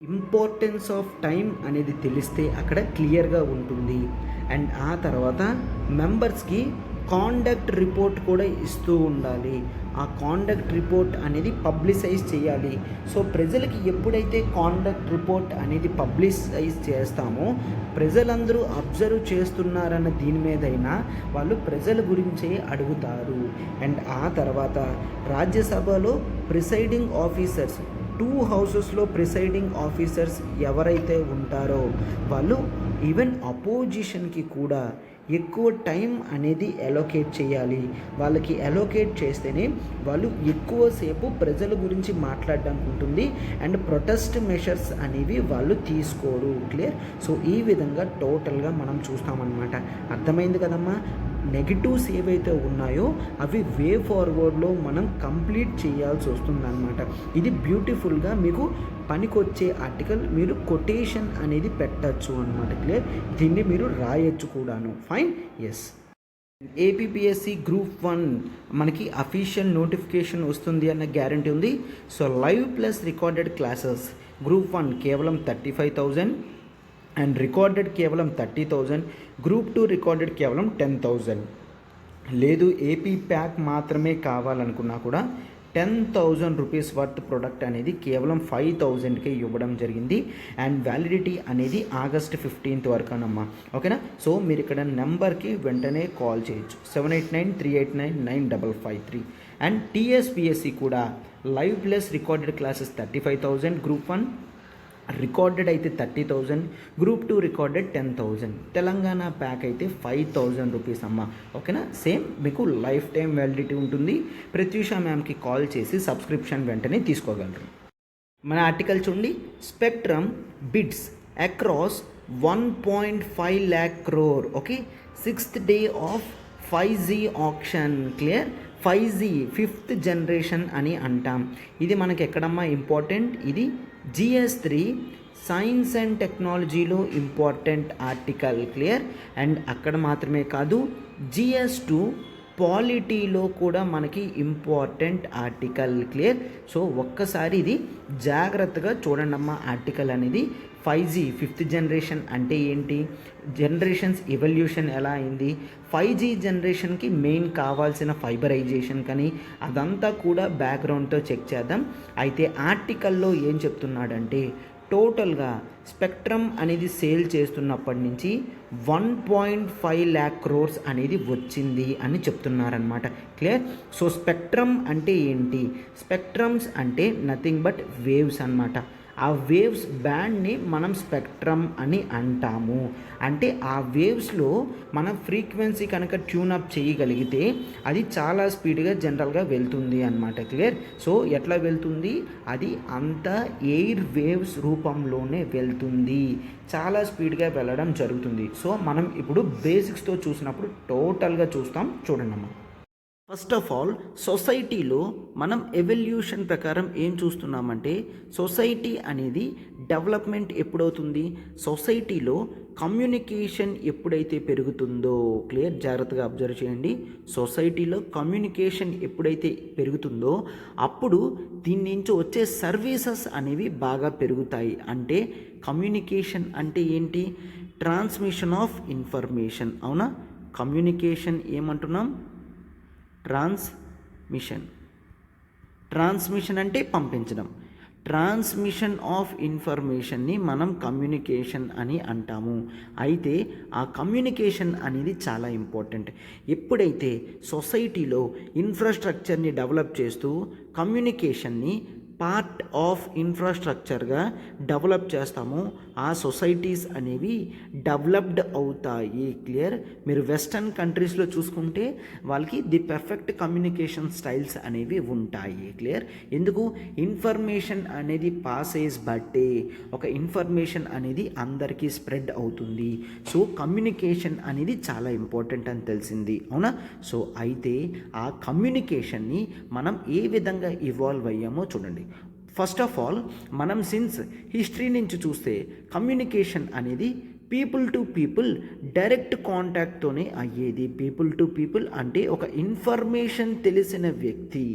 ఇంపార్టెన్స్ ఆఫ్ టైం అనేది తెలిస్తే అక్కడ క్లియర్గా ఉంటుంది. అండ్ ఆ తర్వాత మెంబర్స్కి కాండక్ట్ రిపోర్ట్ కూడా ఇస్తూ ఉండాలి. ఆ కాండక్ట్ రిపోర్ట్ అనేది పబ్లిసైజ్ చేయాలి. సో ప్రజలకి ఎప్పుడైతే కాండక్ట్ రిపోర్ట్ అనేది పబ్లిసైజ్ చేస్తామో ప్రజలందరూ అబ్జర్వ్ చేస్తున్నారన్న దీని మీదైనా వాళ్ళు ప్రజల గురించే అడుగుతారు. అండ్ ఆ తర్వాత రాజ్యసభలో presiding officers 2 houses presiding officers ఎవరైతే ఉంటారో వాళ్ళు ఈవెన్ అపోజిషన్కి కూడా ఎక్కువ టైం అనేది అలోకేట్ చేయాలి. వాళ్ళకి అలోకేట్ చేస్తేనే వాళ్ళు ఎక్కువసేపు ప్రజల గురించి మాట్లాడడానికి ఉంటుంది. అండ్ ప్రొటెస్ట్ మెషర్స్ అనేవి వాళ్ళు తీసుకోరు. క్లియర్? సో ఈ విధంగా టోటల్గా మనం చూస్తామన్నమాట. అర్థమైంది కదమ్మా? నెగిటివ్స్ ఏవైతే ఉన్నాయో అవి వే ఫార్వర్డ్లో మనం కంప్లీట్ చేయాల్సి వస్తుందన్నమాట. ఇది బ్యూటిఫుల్గా మీకు పనికొచ్చే ఆర్టికల్. మీరు కొటేషన్ అనేది పెట్టచ్చు అన్నమాట. క్లియర్? దీన్ని మీరు రాయొచ్చు కూడాను. ఫైన్. ఎస్. ఏపీపీఎస్సి గ్రూప్ 1 మనకి అఫీషియల్ నోటిఫికేషన్ వస్తుంది అన్న గ్యారంటీ ఉంది. So live plus recorded classes group 1 కేవలం 35,000 అండ్ రికార్డెడ్ కేవలం 30,000. గ్రూప్ 2 రికార్డెడ్ కేవలం 10,000. లేదు ఏపీ ప్యాక్ మాత్రమే కావాలనుకున్నా కూడా 10,000 రూపీస్ వర్త్ ప్రోడక్ట్ అనేది కేవలం 5,000కే ఇవ్వడం జరిగింది. అండ్ వ్యాలిడిటీ అనేది August 15th వరకు అనమ్మా. ఓకేనా? సో మీరు ఇక్కడ నెంబర్కి వెంటనే కాల్ చేయొచ్చు 7893899553. అండ్ టీఎస్పిఎస్సి కూడా live plus recorded classes 35,000, group 1 recorded అయితే 30,000, గ్రూప్ 2 రికార్డెడ్ 10,000. తెలంగాణ ప్యాక్ అయితే 5,000 రూపీస్ అమ్మ. ఓకేనా? సేమ్ మీకు లైఫ్ టైం వ్యాలిడిటీ ఉంటుంది. ప్రత్యూష మ్యామ్కి కాల్ చేసి సబ్స్క్రిప్షన్ వెంటనే తీసుకోగలరు. మన ఆర్టికల్ చూడండి. Spectrum bids across 1.5 lakh crore. Okay, 6th day of 5G option. Clear? 5G 5th generation అని అంటాం. ఇది మనకి ఎక్కడమ్మా ఇంపార్టెంట్? ఇది GS3 సైన్స్ అండ్ టెక్నాలజీలో ఇంపార్టెంట్ ఆర్టికల్. క్లియర్? అండ్ అక్కడ మాత్రమే కాదు, GS2 పాలిటీలో కూడా మనకి ఇంపార్టెంట్ ఆర్టికల్. క్లియర్? సో ఒక్కసారి ఇది జాగ్రత్తగా చూడండి అమ్మా. ఆర్టికల్ అనేది 5G 5th జనరేషన్ అంటే ఏంటి, జనరేషన్స్ ఎవల్యూషన్ ఎలా అయింది, 5G జనరేషన్కి మెయిన్ కావాల్సిన ఫైబరైజేషన్ కానీ అదంతా కూడా బ్యాక్గ్రౌండ్తో చెక్ చేద్దాం. అయితే ఆర్టికల్లో ఏం చెప్తున్నాడంటే టోటల్గా స్పెక్ట్రమ్ అనేది సేల్ చేస్తున్నప్పటి నుంచి 1.5 lakh crores అనేది వచ్చింది అని చెప్తున్నారనమాట. క్లియర్? సో స్పెక్ట్రమ్ అంటే ఏంటి? స్పెక్ట్రమ్స్ అంటే నథింగ్ బట్ వేవ్స్ అన్నమాట. ఆ వేవ్స్ బ్యాండ్ని మనం స్పెక్ట్రమ్ అని అంటాము. అంటే ఆ వేవ్స్లో మనం ఫ్రీక్వెన్సీ కనుక ట్యూనప్ చేయగలిగితే అది చాలా స్పీడ్గా జనరల్గా వెళ్తుంది అన్నమాట. క్లియర్? సో ఎట్లా వెళ్తుంది? అది అంత ఎయిర్ వేవ్స్ రూపంలోనే వెళ్తుంది. చాలా స్పీడ్గా వెళ్ళడం జరుగుతుంది. సో మనం ఇప్పుడు బేసిక్స్తో చూసినప్పుడు టోటల్గా చూస్తాం. చూడండి అమ్మా. ఫస్ట్ ఆఫ్ ఆల్ సొసైటీలో మనం ఎవల్యూషన్ ప్రకారం ఏం చూస్తున్నామంటే సొసైటీ అనేది డెవలప్మెంట్ ఎప్పుడవుతుంది? సొసైటీలో కమ్యూనికేషన్ ఎప్పుడైతే పెరుగుతుందో, క్లియర్, జాగ్రత్తగా అబ్జర్వ్ చేయండి. సొసైటీలో కమ్యూనికేషన్ ఎప్పుడైతే పెరుగుతుందో అప్పుడు దీని నుంచి వచ్చే సర్వీసెస్ అనేవి బాగా పెరుగుతాయి. అంటే కమ్యూనికేషన్ అంటే ఏంటి? Transmission of information. అవునా? కమ్యూనికేషన్ ఏమంటున్నాం? ట్రాన్స్మిషన్ అంటే పంపించడం. ట్రాన్స్మిషన్ ఆఫ్ ఇన్ఫర్మేషన్ని మనం కమ్యూనికేషన్ అని అంటాము. అయితే ఆ కమ్యూనికేషన్ అనేది చాలా ఇంపార్టెంట్. ఎప్పుడైతే సొసైటీలో ఇన్ఫ్రాస్ట్రక్చర్ని డెవలప్ చేస్తూ కమ్యూనికేషన్ని పార్ట్ ఆఫ్ ఇన్ఫ్రాస్ట్రక్చర్గా డెవలప్ చేస్తామో ఆ సొసైటీస్ అనేవి డెవలప్డ్ అవుతాయి. క్లియర్? మీరు వెస్టర్న్ కంట్రీస్లో చూసుకుంటే వాళ్ళకి ది పర్ఫెక్ట్ కమ్యూనికేషన్ స్టైల్స్ అనేవి ఉంటాయి. క్లియర్? ఎందుకు? ఇన్ఫర్మేషన్ అనేది పాసేజ్ బట్టే ఒక ఇన్ఫర్మేషన్ అనేది అందరికీ స్ప్రెడ్ అవుతుంది. సో కమ్యూనికేషన్ అనేది చాలా ఇంపార్టెంట్ అని తెలిసింది. అవునా? సో అయితే ఆ కమ్యూనికేషన్ని మనం ఏ విధంగా ఇవాల్వ్ అయ్యామో చూడండి. ఫస్ట్ ఆఫ్ ఆల్ మనం సిన్స్ హిస్టరీ నుంచి చూస్తే కమ్యూనికేషన్ అనేది పీపుల్ టు పీపుల్ డైరెక్ట్ కాంటాక్ట్తోనే అయ్యేది. పీపుల్ టు పీపుల్ అంటే ఒక ఇన్ఫర్మేషన్ తెలిసిన వ్యక్తి,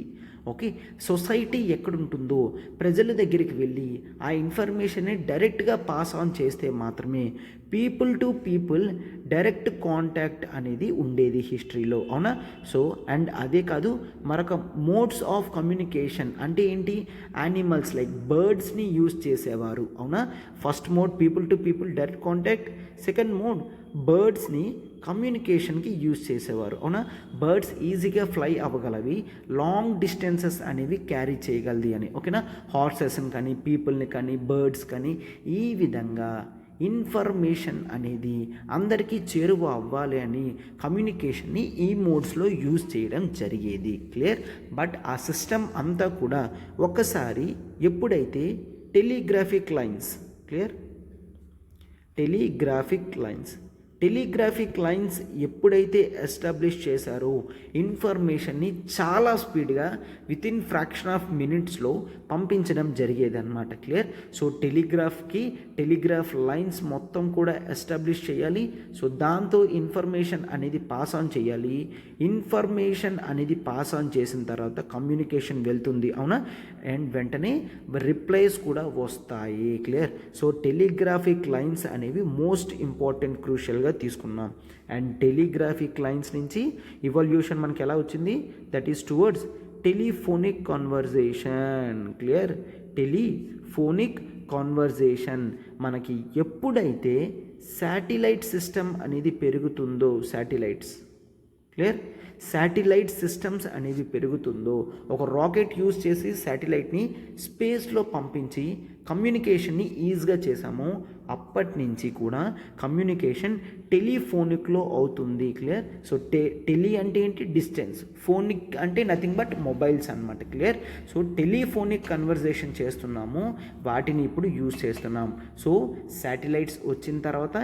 ఓకే, సొసైటీ ఎక్కడుంటుందో ప్రజల దగ్గరికి వెళ్ళి ఆ ఇన్ఫర్మేషన్ని డైరెక్ట్గా పాస్ ఆన్ చేస్తే మాత్రమే people to people direct contact అనేది ఉండేది హిస్టరీలో. అవునా? సో అండ్ అదే కాదు, మరొక మోడ్స్ ఆఫ్ కమ్యూనికేషన్ అంటే ఏంటి? యానిమల్స్ లైక్ బర్డ్స్ని యూజ్ చేసేవారు. అవునా? First mode people to people direct contact, second mode బర్డ్స్ని కమ్యూనికేషన్కి యూజ్ చేసేవారు. అవునా? బర్డ్స్ ఈజీగా ఫ్లై అవ్వగలవి, లాంగ్ డిస్టెన్సెస్ అనేవి క్యారీ చేయగలది అని. ఓకేనా? హార్సెస్ని కానీ పీపుల్ని కానీ బర్డ్స్ కానీ ఈ విధంగా ఇన్ఫర్మేషన్ అనేది అందరికీ చేరువ అవ్వాలి అని కమ్యూనికేషన్ని ఈ మోడ్స్లో యూజ్ చేయడం జరిగేది. క్లియర్? బట్ ఆ సిస్టమ్ అంతా కూడా ఒక్కసారి ఎప్పుడైతే telegraphic lines, clear, telegraphic lines ఎప్పుడైతే ఎస్టాబ్లిష్ చేశారో ఇన్ఫర్మేషన్ని చాలా స్పీడ్గా వితిన్ ఫ్రాక్షన్ ఆఫ్ మినిట్స్లో పంపించడం జరిగేది అనమాట. క్లియర్? సో టెలిగ్రాఫ్ లైన్స్ మొత్తం కూడా ఎస్టాబ్లిష్ చేయాలి. సో దాంతో ఇన్ఫర్మేషన్ అనేది పాస్ ఆన్ చేయాలి. ఇన్ఫర్మేషన్ అనేది పాస్ ఆన్ చేసిన తర్వాత కమ్యూనికేషన్ వెళ్తుంది. అవునా? అండ్ వెంటనే రిప్లైస్ కూడా వస్తాయి. క్లియర్? సో టెలిగ్రాఫిక్ లైన్స్ అనేవి మోస్ట్ ఇంపార్టెంట్, క్రూషియల్గా తీసుకున్నాం. అండ్ టెలిగ్రాఫిక్ లైన్స్ నుంచి ఇవల్యూషన్ మనకి ఎలా వచ్చింది? That is towards telephonic conversation. Clear? Telephonic conversation మనకి ఎప్పుడైతే శాటిలైట్ సిస్టమ్ అనేది పెరుగుతుందో, శాటిలైట్ సిస్టమ్స్ అనేవి పెరుగుతుందో, ఒక రాకెట్ యూజ్ చేసి శాటిలైట్ని స్పేస్లో పంపించి కమ్యూనికేషన్ని ఈజీగా చేసాము, అప్పటి నుంచి కూడా కమ్యూనికేషన్ టెలిఫోనిక్లో అవుతుంది. క్లియర్? సో టెలి అంటే ఏంటి? డిస్టెన్స్, ఫోనిక్ అంటే నథింగ్ బట్ మొబైల్స్ అనమాట. క్లియర్? సో టెలిఫోనిక్ కన్వర్జేషన్ చేస్తున్నాము, వాటిని ఇప్పుడు యూజ్ చేస్తున్నాం. సో శాటిలైట్స్ వచ్చిన తర్వాత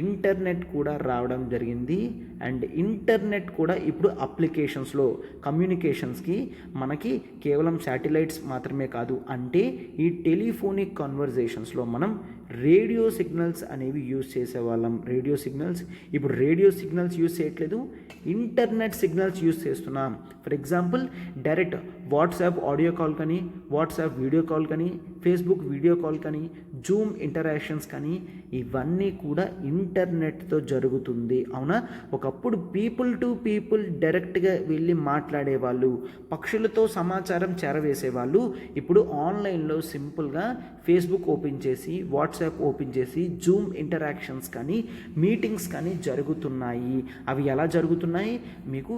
ఇంటర్నెట్ కూడా రావడం జరిగింది. అండ్ ఇంటర్నెట్ కూడా ఇప్పుడు అప్లికేషన్స్లో కమ్యూనికేషన్స్కి మనకి కేవలం శాటిలైట్స్ మాత్రమే కాదు, అంటే ఈ టెలిఫోనిక్ కన్వర్జేషన్స్లో మనం రేడియో సిగ్నల్స్ అనేవి యూజ్ చేసేవాళ్ళం. ఇప్పుడు రేడియో సిగ్నల్స్ యూజ్ చేయట్లేదు, ఇంటర్నెట్ సిగ్నల్స్ యూజ్ చేస్తున్నాం. For example direct WhatsApp audio call కానీ, వాట్సాప్ వీడియో కాల్ కానీ, ఫేస్బుక్ వీడియో కాల్ కానీ, జూమ్ ఇంటరాక్షన్స్ కానీ ఇవన్నీ కూడా ఇంటర్నెట్తో జరుగుతుంది. అవునా? ఒకప్పుడు పీపుల్ టు పీపుల్ డైరెక్ట్గా వెళ్ళి మాట్లాడేవాళ్ళు, పక్షులతో సమాచారం చేరవేసేవాళ్ళు. ఇప్పుడు ఆన్లైన్లో సింపుల్గా ఫేస్బుక్ ఓపెన్ చేసి, వాట్సాప్ ఓపెన్ చేసి జూమ్ ఇంటరాక్షన్స్ కానీ, మీటింగ్స్ కానీ జరుగుతున్నాయి. అవి ఎలా జరుగుతున్నాయి? మీకు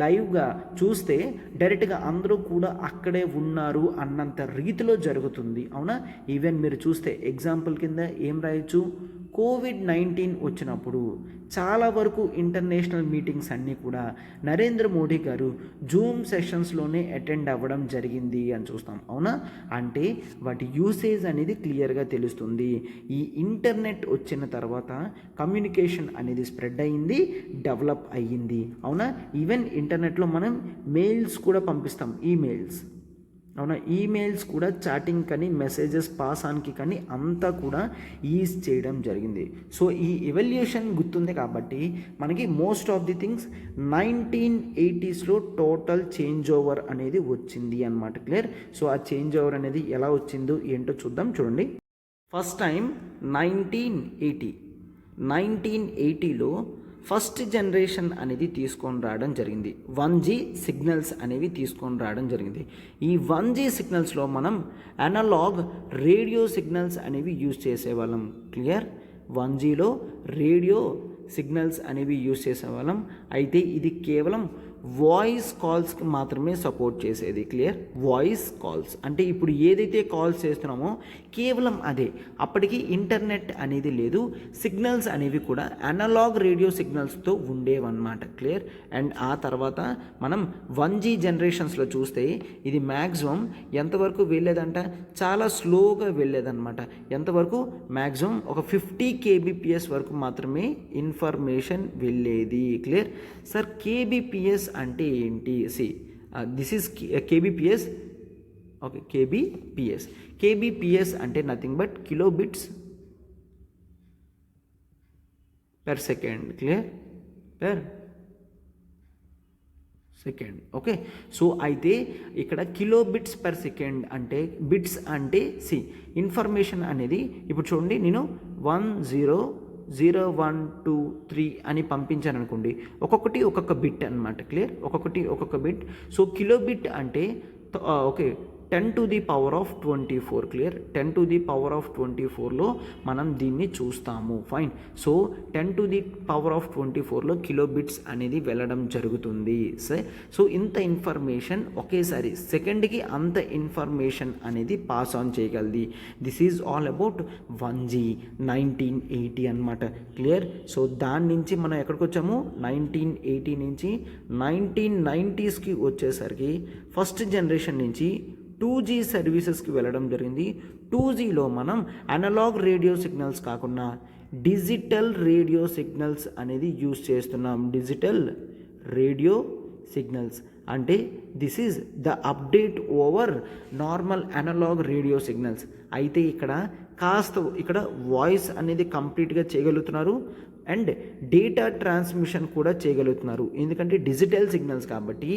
లైవ్గా చూస్తే డైరెక్ట్గా అందరూ కూడా అక్కడే ఉన్నారు అన్నంత రీతిలో జరుగుతుంది. అవునా? ఈవెన్ మీరు చూస్తే ఎగ్జాంపుల్ కింద ఏం రాయొచ్చు? కోవిడ్-19 వచ్చినప్పుడు చాలా వరకు ఇంటర్నేషనల్ మీటింగ్స్ అన్నీ కూడా నరేంద్ర మోడీ గారు జూమ్ సెషన్స్లోనే అటెండ్ అవ్వడం జరిగింది అని చూస్తాం. అవునా? అంటే వాటి యూసేజ్ అనేది క్లియర్గా తెలుస్తుంది. ఈ ఇంటర్నెట్ వచ్చిన తర్వాత కమ్యూనికేషన్ అనేది స్ప్రెడ్ అయ్యింది, డెవలప్ అయ్యింది. అవునా? ఈవెన్ ఇంటర్నెట్లో మనం మెయిల్స్ కూడా పంపిస్తాం, ఈమెయిల్స్. అవునా, ఈమెయిల్స్ కూడా చాటింగ్ కానీ మెసేజెస్ పాస్ ఆన్కి కానీ అంతా కూడా ఈజ్ చేయడం జరిగింది. సో ఈ ఎవల్యూషన్ గుర్తుంది కాబట్టి మనకి మోస్ట్ ఆఫ్ ది థింగ్స్ 1980స్లో టోటల్ చేంజ్ ఓవర్ అనేది వచ్చింది అన్నమాట. క్లియర్. సో ఆ చేంజ్ ఓవర్ అనేది ఎలా వచ్చిందో ఏంటో చూద్దాం. చూడండి, ఫస్ట్ టైం 1980లో ఫస్ట్ జనరేషన్ అనేది తీసుకొని రావడం జరిగింది. 1G సిగ్నల్స్ అనేవి తీసుకొని రావడం జరిగింది. ఈ 1G సిగ్నల్స్లో మనం అనలాగ్ రేడియో సిగ్నల్స్ అనేవి యూజ్ చేసేవాళ్ళం. క్లియర్. 1Gలో రేడియో సిగ్నల్స్ అనేవి యూజ్ చేసేవాళ్ళం. అయితే ఇది కేవలం వాయిస్ కాల్స్కి మాత్రమే సపోర్ట్ చేసేది. క్లియర్. వాయిస్ కాల్స్ అంటే ఇప్పుడు ఏదైతే కాల్స్ చేస్తున్నామో కేవలం అదే. అప్పటికి ఇంటర్నెట్ అనేది లేదు. సిగ్నల్స్ అనేవి కూడా అనలాగ్ రేడియో సిగ్నల్స్తో ఉండేవన్నమాట. క్లియర్. అండ్ ఆ తర్వాత మనం 1G జనరేషన్స్లో చూస్తే ఇది మ్యాక్సిమం ఎంతవరకు వెళ్ళేదంట, చాలా స్లోగా వెళ్ళేదన్నమాట. ఎంతవరకు? మ్యాక్సిమం ఒక 50 kbps వరకు మాత్రమే ఇన్ఫర్మేషన్ వెళ్ళేది. క్లియర్. సార్ kbps అంటే ఏంటి? This is kbps. Okay, kbps అంటే nothing but kilobits per second. Clear. per second. Okay. So అయితే ఇక్కడ కిలోబిట్స్ పర్ సెకండ్ అంటే బిట్స్ అంటే ఇన్ఫర్మేషన్ అనేది ఇప్పుడు చూడండి, నేను 100123 అని పంపించాను అనుకోండి, ఒక్కొక్కటి ఒక్కొక్క బిట్ అనమాట. క్లియర్. ఒక్కొక్కటి ఒక్కొక్క బిట్. సో కిలోబిట్ అంటే ఓకే 10⁻24. క్లియర్. 10⁻24లో మనం దీన్ని చూస్తాము. ఫైన్. సో 10⁻24లో కిలోబిట్స్ అనేది వెళ్ళడం జరుగుతుంది. సో ఇంత ఇన్ఫర్మేషన్ ఒకేసారి సెకండ్కి అంత ఇన్ఫర్మేషన్ అనేది పాస్ ఆన్ చేయగలది. This is all about 1G 1980 అనమాట. క్లియర్. సో దాని నుంచి మనం ఎక్కడికి వచ్చాము? 1980 నుంచి 1990స్కి వచ్చేసరికి ఫస్ట్ జనరేషన్ నుంచి 2G సర్వీసెస్కి వెళ్ళడం జరిగింది. 2Gలో మనం అనలాగ్ రేడియో సిగ్నల్స్ కాకుండా డిజిటల్ రేడియో సిగ్నల్స్ అనేది యూజ్ చేస్తున్నాం. డిజిటల్ రేడియో సిగ్నల్స్ అంటే this is the update over normal analog radio signals. అయితే ఇక్కడ వాయిస్ అనేది కంప్లీట్గా చేయగలుగుతున్నారు అండ్ డేటా ట్రాన్స్మిషన్ కూడా చేయగలుగుతున్నారు. ఎందుకంటే డిజిటల్ సిగ్నల్స్ కాబట్టి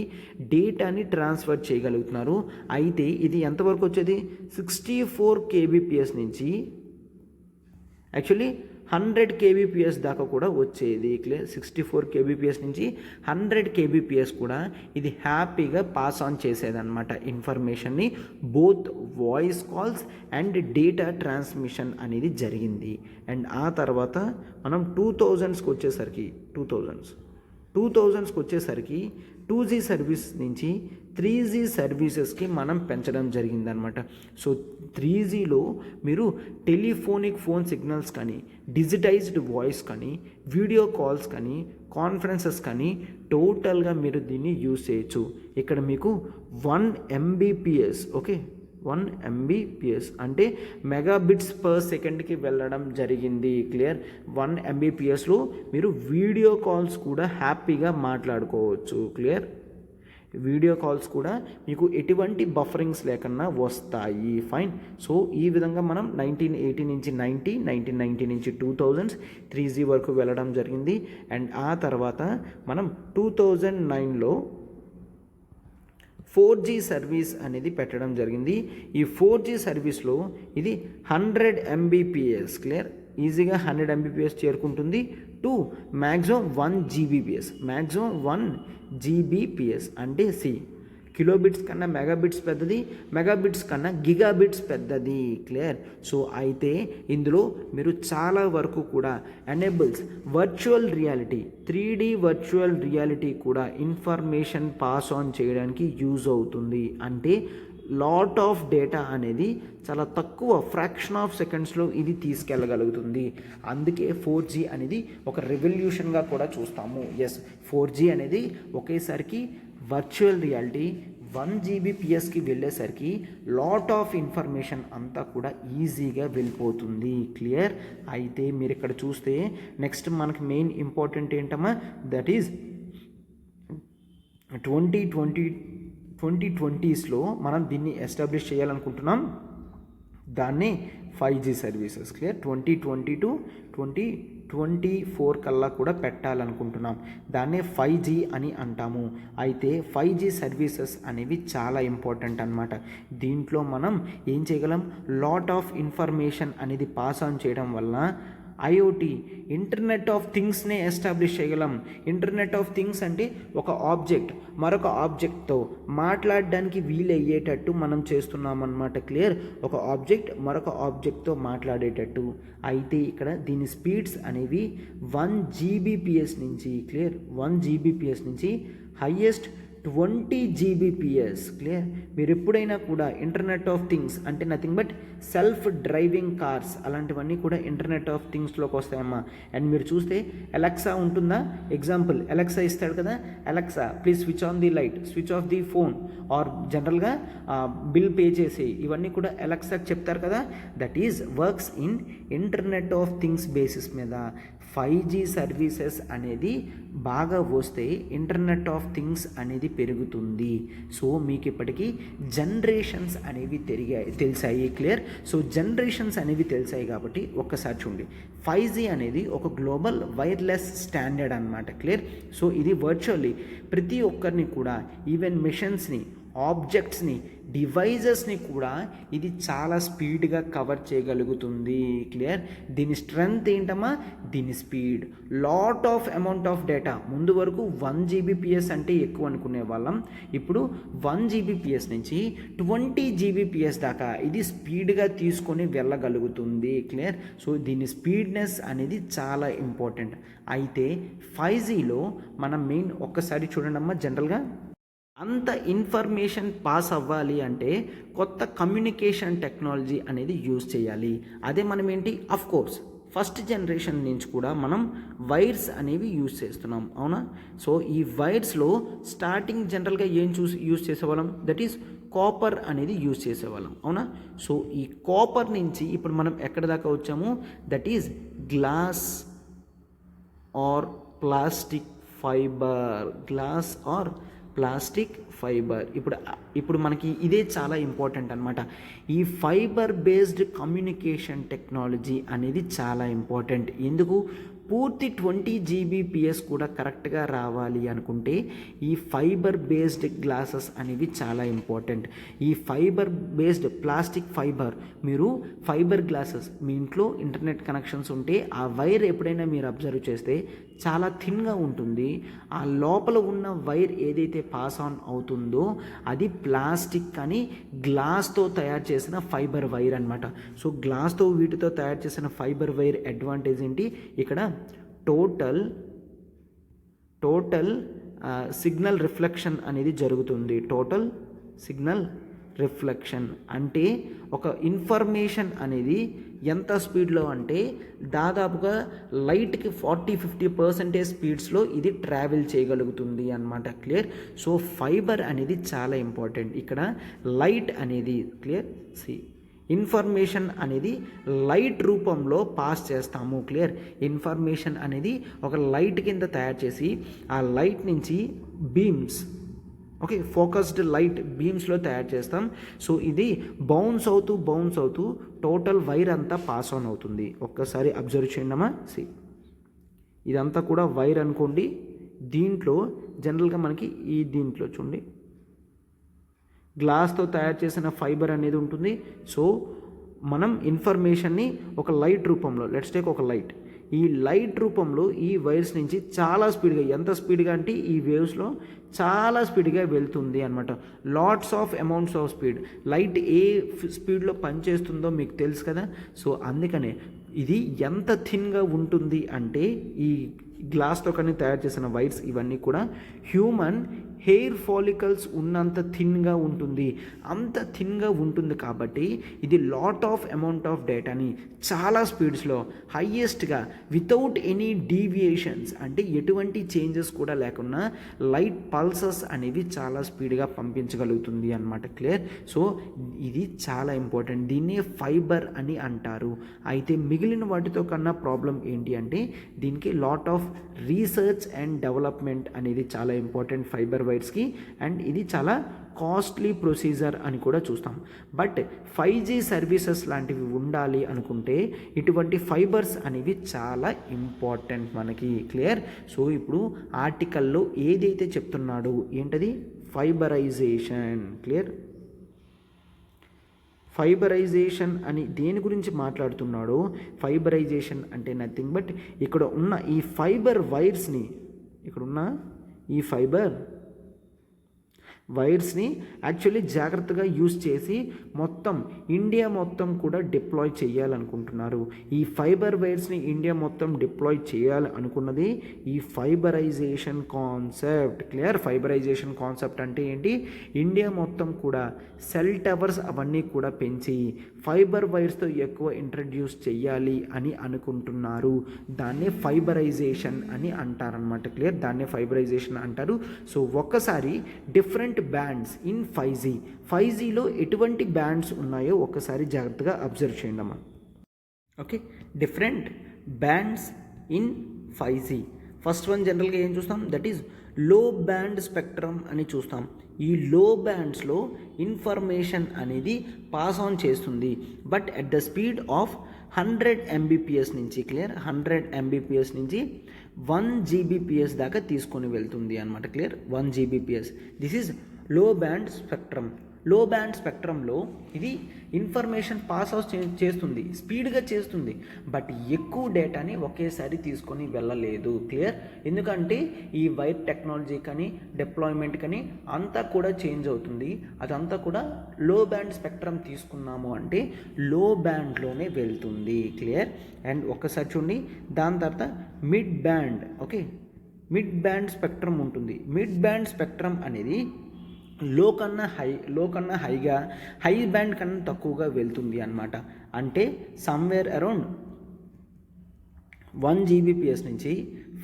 డేటాని ట్రాన్స్ఫర్ చేయగలుగుతున్నారు. అయితే ఇది ఎంతవరకు వచ్చేది? 64 kbps నుంచి యాక్చువల్లీ 100 kbps దాకా కూడా వచ్చేది. క్లియర్. 64 kbps నుంచి 100 kbps కూడా ఇది హ్యాపీగా పాస్ ఆన్ చేసేదన్నమాట ఇన్ఫర్మేషన్ని. Both voice calls and data transmission అనేది జరిగింది. అండ్ ఆ తర్వాత మనం 2000స్కి వచ్చేసరికి 2G సర్వీస్ నుంచి 3G సర్వీసెస్కి మనం పెంచడం జరిగిందనమాట. సో 3Gలో మీరు టెలిఫోనిక్ ఫోన్ సిగ్నల్స్ కానీ, డిజిటైజ్డ్ వాయిస్ కానీ, వీడియో కాల్స్ కానీ, కాన్ఫరెన్సెస్ కానీ టోటల్గా మీరు దీన్ని యూజ్ చేయొచ్చు. ఇక్కడ మీకు 1 Mbps. ఓకే, 1 Mbps అంటే మెగాబిట్స్ పర్ సెకండ్కి వెళ్ళడం జరిగింది. క్లియర్. 1 Mbpsలో మీరు వీడియో కాల్స్ కూడా హ్యాపీగా మాట్లాడుకోవచ్చు. క్లియర్. వీడియో కాల్స్ కూడా మీకు ఎటువంటి బఫరింగ్స్ లేకుండా వస్తాయి. ఫైన్. సో ఈ విధంగా మనం 1980 నుంచి 1990 నుంచి 2000 3G వరకు వెళ్ళడం జరిగింది. అండ్ ఆ తర్వాత మనం 2009లో 4G సర్వీస్ అనేది పెట్టడం జరిగింది. ఈ 4G సర్వీస్లో ఇది 100 Mbps. క్లియర్. ఈజీగా 100 Mbps చేరుకుంటుంది. Maximum 1 Gbps. మ్యాక్సిమం 1 Gbps అంటే కిలోబిట్స్ కన్నా మెగాబిట్స్ పెద్దది, మెగాబిట్స్ కన్నా గిగాబిట్స్ పెద్దది. క్లియర్. సో అయితే ఇందులో మీరు చాలా వరకు కూడా enables virtual reality, 3D virtual reality కూడా ఇన్ఫర్మేషన్ పాస్ ఆన్ చేయడానికి యూజ్ అవుతుంది. అంటే లాట్ ఆఫ్ డేటా అనేది చాలా తక్కువ ఫ్రాక్షన్ ఆఫ్ సెకండ్స్లో ఇది తీసుకెళ్ళగలుగుతుంది. అందుకే 4G అనేది ఒక రెవల్యూషన్గా కూడా చూస్తాము. 4G అనేది ఒకేసారికి వర్చువల్ రియాలిటీ 1 Gbpsకి వెళ్ళేసరికి లాట్ ఆఫ్ ఇన్ఫర్మేషన్ అంతా కూడా ఈజీగా వెళ్ళిపోతుంది. క్లియర్. అయితే మీరు ఇక్కడ చూస్తే నెక్స్ట్ మనకి మెయిన్ ఇంపార్టెంట్ ఏంటమ్మా, దట్ ఈజ్ 2020 2020స్లో మనం దీన్ని ఎస్టాబ్లిష్ చేయాలనుకుంటున్నాం. దాన్ని 5G సర్వీసెస్ క్లియర్ 2020 టు 2024 కల్లా కూడా పెట్టాలనుకుంటున్నాం. దాన్నే 5G అని అంటాము. అయితే 5G సర్వీసెస్ అనేవి చాలా ఇంపార్టెంట్ అన్నమాట. దీంట్లో మనం ఏం చేయగలం, లాట్ ఆఫ్ ఇన్ఫర్మేషన్ అనేది పాస్ ఆన్ చేయడం వల్ల IoT ఇంటర్నెట్ ఆఫ్ థింగ్స్నే ఎస్టాబ్లిష్ చేయగలం. ఇంటర్నెట్ ఆఫ్ థింగ్స్ అంటే ఒక ఆబ్జెక్ట్ మరొక ఆబ్జెక్ట్తో మాట్లాడడానికి వీలయ్యేటట్టు మనం చేస్తున్నాం అన్నమాట. క్లియర్, ఒక ఆబ్జెక్ట్ మరొక ఆబ్జెక్ట్తో మాట్లాడేటట్టు. అయితే ఇక్కడ దీని స్పీడ్స్ అనేవి 1 Gbps నుంచి క్లియర్ 1 Gbps నుంచి హైయెస్ట్ 20 Gbps. క్లియర్, మీరు ఎప్పుడైనా కూడా ఇంటర్నెట్ ఆఫ్ థింగ్స్ అంటే nothing but self driving cars అలాంటివన్నీ కూడా ఇంటర్నెట్ ఆఫ్ థింగ్స్లోకి వస్తాయమ్మా. అండ్ మీరు చూస్తే అలెక్సా ఉంటుందా, ఎగ్జాంపుల్ అలెక్సా ఇస్తాడు కదా, Alexa please switch on the light, switch off the phone, or జనరల్గా బిల్ పే చేసి ఇవన్నీ కూడా అలెక్సాకి చెప్తారు కదా. That is works in internet of things basis మీద. 5G సర్వీసెస్ అనేది బాగా వస్తే ఇంటర్నెట్ ఆఫ్ థింగ్స్ అనేది పెరుగుతుంది. సో మీకు ఇప్పటికీ జనరేషన్స్ అనేవి తెలిసాయి. క్లియర్, సో జనరేషన్స్ అనేవి తెలిసాయి కాబట్టి ఒక్కసారి చూడండి. 5G అనేది ఒక గ్లోబల్ వైర్లెస్ స్టాండర్డ్ అన్నమాట. క్లియర్, సో ఇది వర్చువల్లీ ప్రతి ఒక్కరిని కూడా ఈవెన్ మిషన్స్ని, ఆబ్జెక్ట్స్ని, డివైజెస్ని కూడా ఇది చాలా స్పీడ్గా కవర్ చేయగలుగుతుంది. క్లియర్, దీని స్ట్రెంగ్త్ ఏంటమ్మా, దీని speed, lot of amount of data. ముందు వరకు 1 Gbps అంటే ఎక్కువ అనుకునే వాళ్ళం, ఇప్పుడు 1 Gbps నుంచి 20 Gbps దాకా ఇది స్పీడ్గా తీసుకొని వెళ్ళగలుగుతుంది. క్లియర్, సో దీని స్పీడ్నెస్ అనేది చాలా ఇంపార్టెంట్. అయితే 5Gలో మనం మెయిన్ ఒక్కసారి చూడండి అమ్మా, జనరల్గా అంత ఇన్ఫర్మేషన్ పాస్ అవ్వాలి అంటే కొత్త కమ్యూనికేషన్ టెక్నాలజీ అనేది యూజ్ చేయాలి. అదే మనం ఏంటి, అఫ్ కోర్స్ ఫస్ట్ జనరేషన్ నుంచి కూడా మనం వైర్స్ అనేవి యూజ్ చేస్తున్నాం, అవునా. సో ఈ వైర్స్లో స్టార్టింగ్ జనరల్గా ఏం యూజ్ చేసేవాళ్ళం, దట్ ఈస్ కాపర్ అనేది యూజ్ చేసేవాళ్ళం, అవునా. సో ఈ కాపర్ నుంచి ఇప్పుడు మనం ఎక్కడ దాకా వచ్చాము, that is glass are plastic fibre, glass are plastic fibre. ఇప్పుడు మనకి ఇదే చాలా ఇంపార్టెంట్ అనమాట. ఈ ఫైబర్ బేస్డ్ కమ్యూనికేషన్ టెక్నాలజీ అనేది చాలా ఇంపార్టెంట్. ఎందుకు, పూర్తి 20 Gbps కూడా కరెక్ట్గా రావాలి అనుకుంటే ఈ ఫైబర్ బేస్డ్ గ్లాసెస్ అనేవి చాలా ఇంపార్టెంట్. ఈ ఫైబర్ బేస్డ్ ప్లాస్టిక్ ఫైబర్, మీరు ఫైబర్ గ్లాసెస్ మీ ఇంట్లో ఇంటర్నెట్ కనెక్షన్స్ ఉంటే ఆ వైర్ ఎప్పుడైనా మీరు అబ్జర్వ్ చేస్తే చాలా థిన్గా ఉంటుంది. ఆ లోపల ఉన్న వైర్ ఏదైతే పాస్ ఆన్ అవుతుందో అది ప్లాస్టిక్ కానీ గ్లాస్తో తయారు చేసిన ఫైబర్ వైర్ అనమాట. సో గ్లాస్తో వీటితో తయారు చేసిన ఫైబర్ వైర్ అడ్వాంటేజ్ ఏంటి, ఇక్కడ టోటల్ సిగ్నల్ రిఫ్లెక్షన్ అనేది జరుగుతుంది. టోటల్ సిగ్నల్ రిఫ్లెక్షన్ అంటే ఒక ఇన్ఫర్మేషన్ అనేది ఎంత స్పీడ్లో అంటే దాదాపుగా లైట్కి 40-50% స్పీడ్స్లో ఇది ట్రావెల్ చేయగలుగుతుంది అన్నమాట. క్లియర్, సో ఫైబర్ అనేది చాలా ఇంపార్టెంట్. ఇక్కడ లైట్ అనేది క్లియర్, ఇన్ఫర్మేషన్ అనేది లైట్ రూపంలో పాస్ చేస్తాము. క్లియర్, ఇన్ఫర్మేషన్ అనేది ఒక లైట్ కింద తయారు చేసి ఆ లైట్ నుంచి బీమ్స్, ఓకే, ఫోకస్డ్ లైట్ బీమ్స్లో తయారు చేస్తాం. సో ఇది బౌన్స్ అవుతూ టోటల్ వైర్ అంతా పాస్ ఆన్ అవుతుంది. ఒక్కసారి అబ్జర్వ్ చేయండమ్మా. ఇదంతా కూడా వైర్ అనుకోండి. దీంట్లో జనరల్గా మనకి దీంట్లో చూడండి గ్లాస్తో తయారు చేసిన ఫైబర్ అనేది ఉంటుంది. సో మనం ఇన్ఫర్మేషన్ని ఒక లైట్ రూపంలో, లెట్స్ టేక్ ఒక లైట్, ఈ లైట్ రూపంలో ఈ వైర్స్ నుంచి చాలా స్పీడ్గా, ఎంత స్పీడ్గా అంటే ఈ వేవ్స్లో చాలా స్పీడ్గా వెళ్తుంది అనమాట. Lots of amounts of speed. Light ఏ స్పీడ్లో పనిచేస్తుందో మీకు తెలుసు కదా. సో అందుకనే ఇది ఎంత థిన్గా ఉంటుంది అంటే ఈ గ్లాస్తో కానీ తయారు చేసిన వైర్స్ ఇవన్నీ కూడా హ్యూమన్ హెయిర్ ఫాలికల్స్ ఉన్నంత థిన్గా ఉంటుంది. అంత థిన్గా ఉంటుంది కాబట్టి ఇది లాట్ ఆఫ్ అమౌంట్ ఆఫ్ డేటాని చాలా స్పీడ్స్లో హయ్యెస్ట్గా వితౌట్ ఎనీ డీవియేషన్స్ అంటే ఎటువంటి చేంజెస్ కూడా లేకుండా లైట్ పల్సెస్ అనేవి చాలా స్పీడ్గా పంపించగలుగుతుంది అన్నమాట. క్లియర్, సో ఇది చాలా ఇంపార్టెంట్. దీన్నే ఫైబర్ అని అంటారు. అయితే మిగిలిన వాటితో కన్నా ప్రాబ్లం ఏంటి అంటే దీనికి lot of research and development అనేది చాలా ఇంపార్టెంట్ ఫైబర్ వైర్స్కి. అండ్ ఇది చాలా కాస్ట్లీ ప్రొసీజర్ అని కూడా చూస్తాం. బట్ 5G సర్వీసెస్ లాంటివి ఉండాలి అనుకుంటే ఇటువంటి ఫైబర్స్ అనేవి చాలా ఇంపార్టెంట్ మనకి. క్లియర్? సో ఇప్పుడు ఆర్టికల్లో ఏదైతే చెప్తున్నాడో ఏంటది? ఫైబరైజేషన్. క్లియర్? ఫైబరైజేషన్ అని దేని గురించి మాట్లాడుతున్నాడో, ఫైబరైజేషన్ అంటే నథింగ్ బట్ ఇక్కడ ఉన్న ఈ ఫైబర్ వైర్స్ని, ఇక్కడున్న ఈ ఫైబర్ వైర్స్ని యాక్చువల్లీ జాగ్రత్తగా యూజ్ చేసి మొత్తం ఇండియా మొత్తం కూడా డిప్లాయ్ చేయాలనుకుంటున్నారు. ఈ ఫైబర్ వైర్స్ని ఇండియా మొత్తం డిప్లాయ్ చేయాలనుకున్నది ఈ ఫైబరైజేషన్ కాన్సెప్ట్. క్లియర్? ఫైబరైజేషన్ కాన్సెప్ట్ అంటే ఏంటి? ఇండియా మొత్తం కూడా సెల్ టవర్స్ అవన్నీ కూడా పెంచి ఫైబర్ వైర్స్తో ఎక్కువ ఇంట్రడ్యూస్ చేయాలి అని అనుకుంటున్నారు. దాన్నే ఫైబరైజేషన్ అని అంటారనమాట. క్లియర్? దాన్నే ఫైబరైజేషన్ అంటారు. సో ఒక్కసారి డిఫరెంట్ బ్యాండ్స్ ఇన్ 5Gలో ఎటువంటి బ్యాండ్స్ ఉన్నాయో ఒక్కసారి జాగ్రత్తగా అబ్జర్వ్ చేయండి అమ్మా. Okay, different bands in 5G. First one జనరల్గా ఏం చూస్తాం? That is low band spectrum అని చూస్తాం. ఈ లో బ్యాండ్స్లో ఇన్ఫర్మేషన్ అనేది పాస్ ఆన్ చేస్తుంది, but at the speed of 100 Mbps నుంచి. క్లియర్? 100 Mbps నుంచి 1 Gbps దాకా తీసుకొని వెళ్తుంది అనమాట. Clear? 1 Gbps. This is low band spectrum. లో బ్యాండ్ స్పెక్ట్రంలో ఇది ఇన్ఫర్మేషన్ పాస్ అవుట్ చేస్తుంది, స్పీడ్గా చేస్తుంది, బట్ ఎక్కువ డేటాని ఒకేసారి తీసుకొని వెళ్ళలేదు. క్లియర్? ఎందుకంటే ఈ వైర్ టెక్నాలజీ కానీ డిప్లాయ్మెంట్ కానీ అంతా కూడా చేంజ్ అవుతుంది. అదంతా కూడా లో బ్యాండ్ స్పెక్ట్రమ్ తీసుకున్నాము అంటే లో బ్యాండ్లోనే వెళ్తుంది. క్లియర్? అండ్ ఒక్కసారి చూడండి, దాని తర్వాత mid band. Okay, mid band spectrum ఉంటుంది. మిడ్ బ్యాండ్ స్పెక్ట్రమ్ అనేది లో కన్నా హైగా, హై బ్యాండ్ కన్నా తక్కువగా వెళ్తుంది అన్నమాట. అంటే సమ్వేర్ అరౌండ్ 1 Gbps నుంచి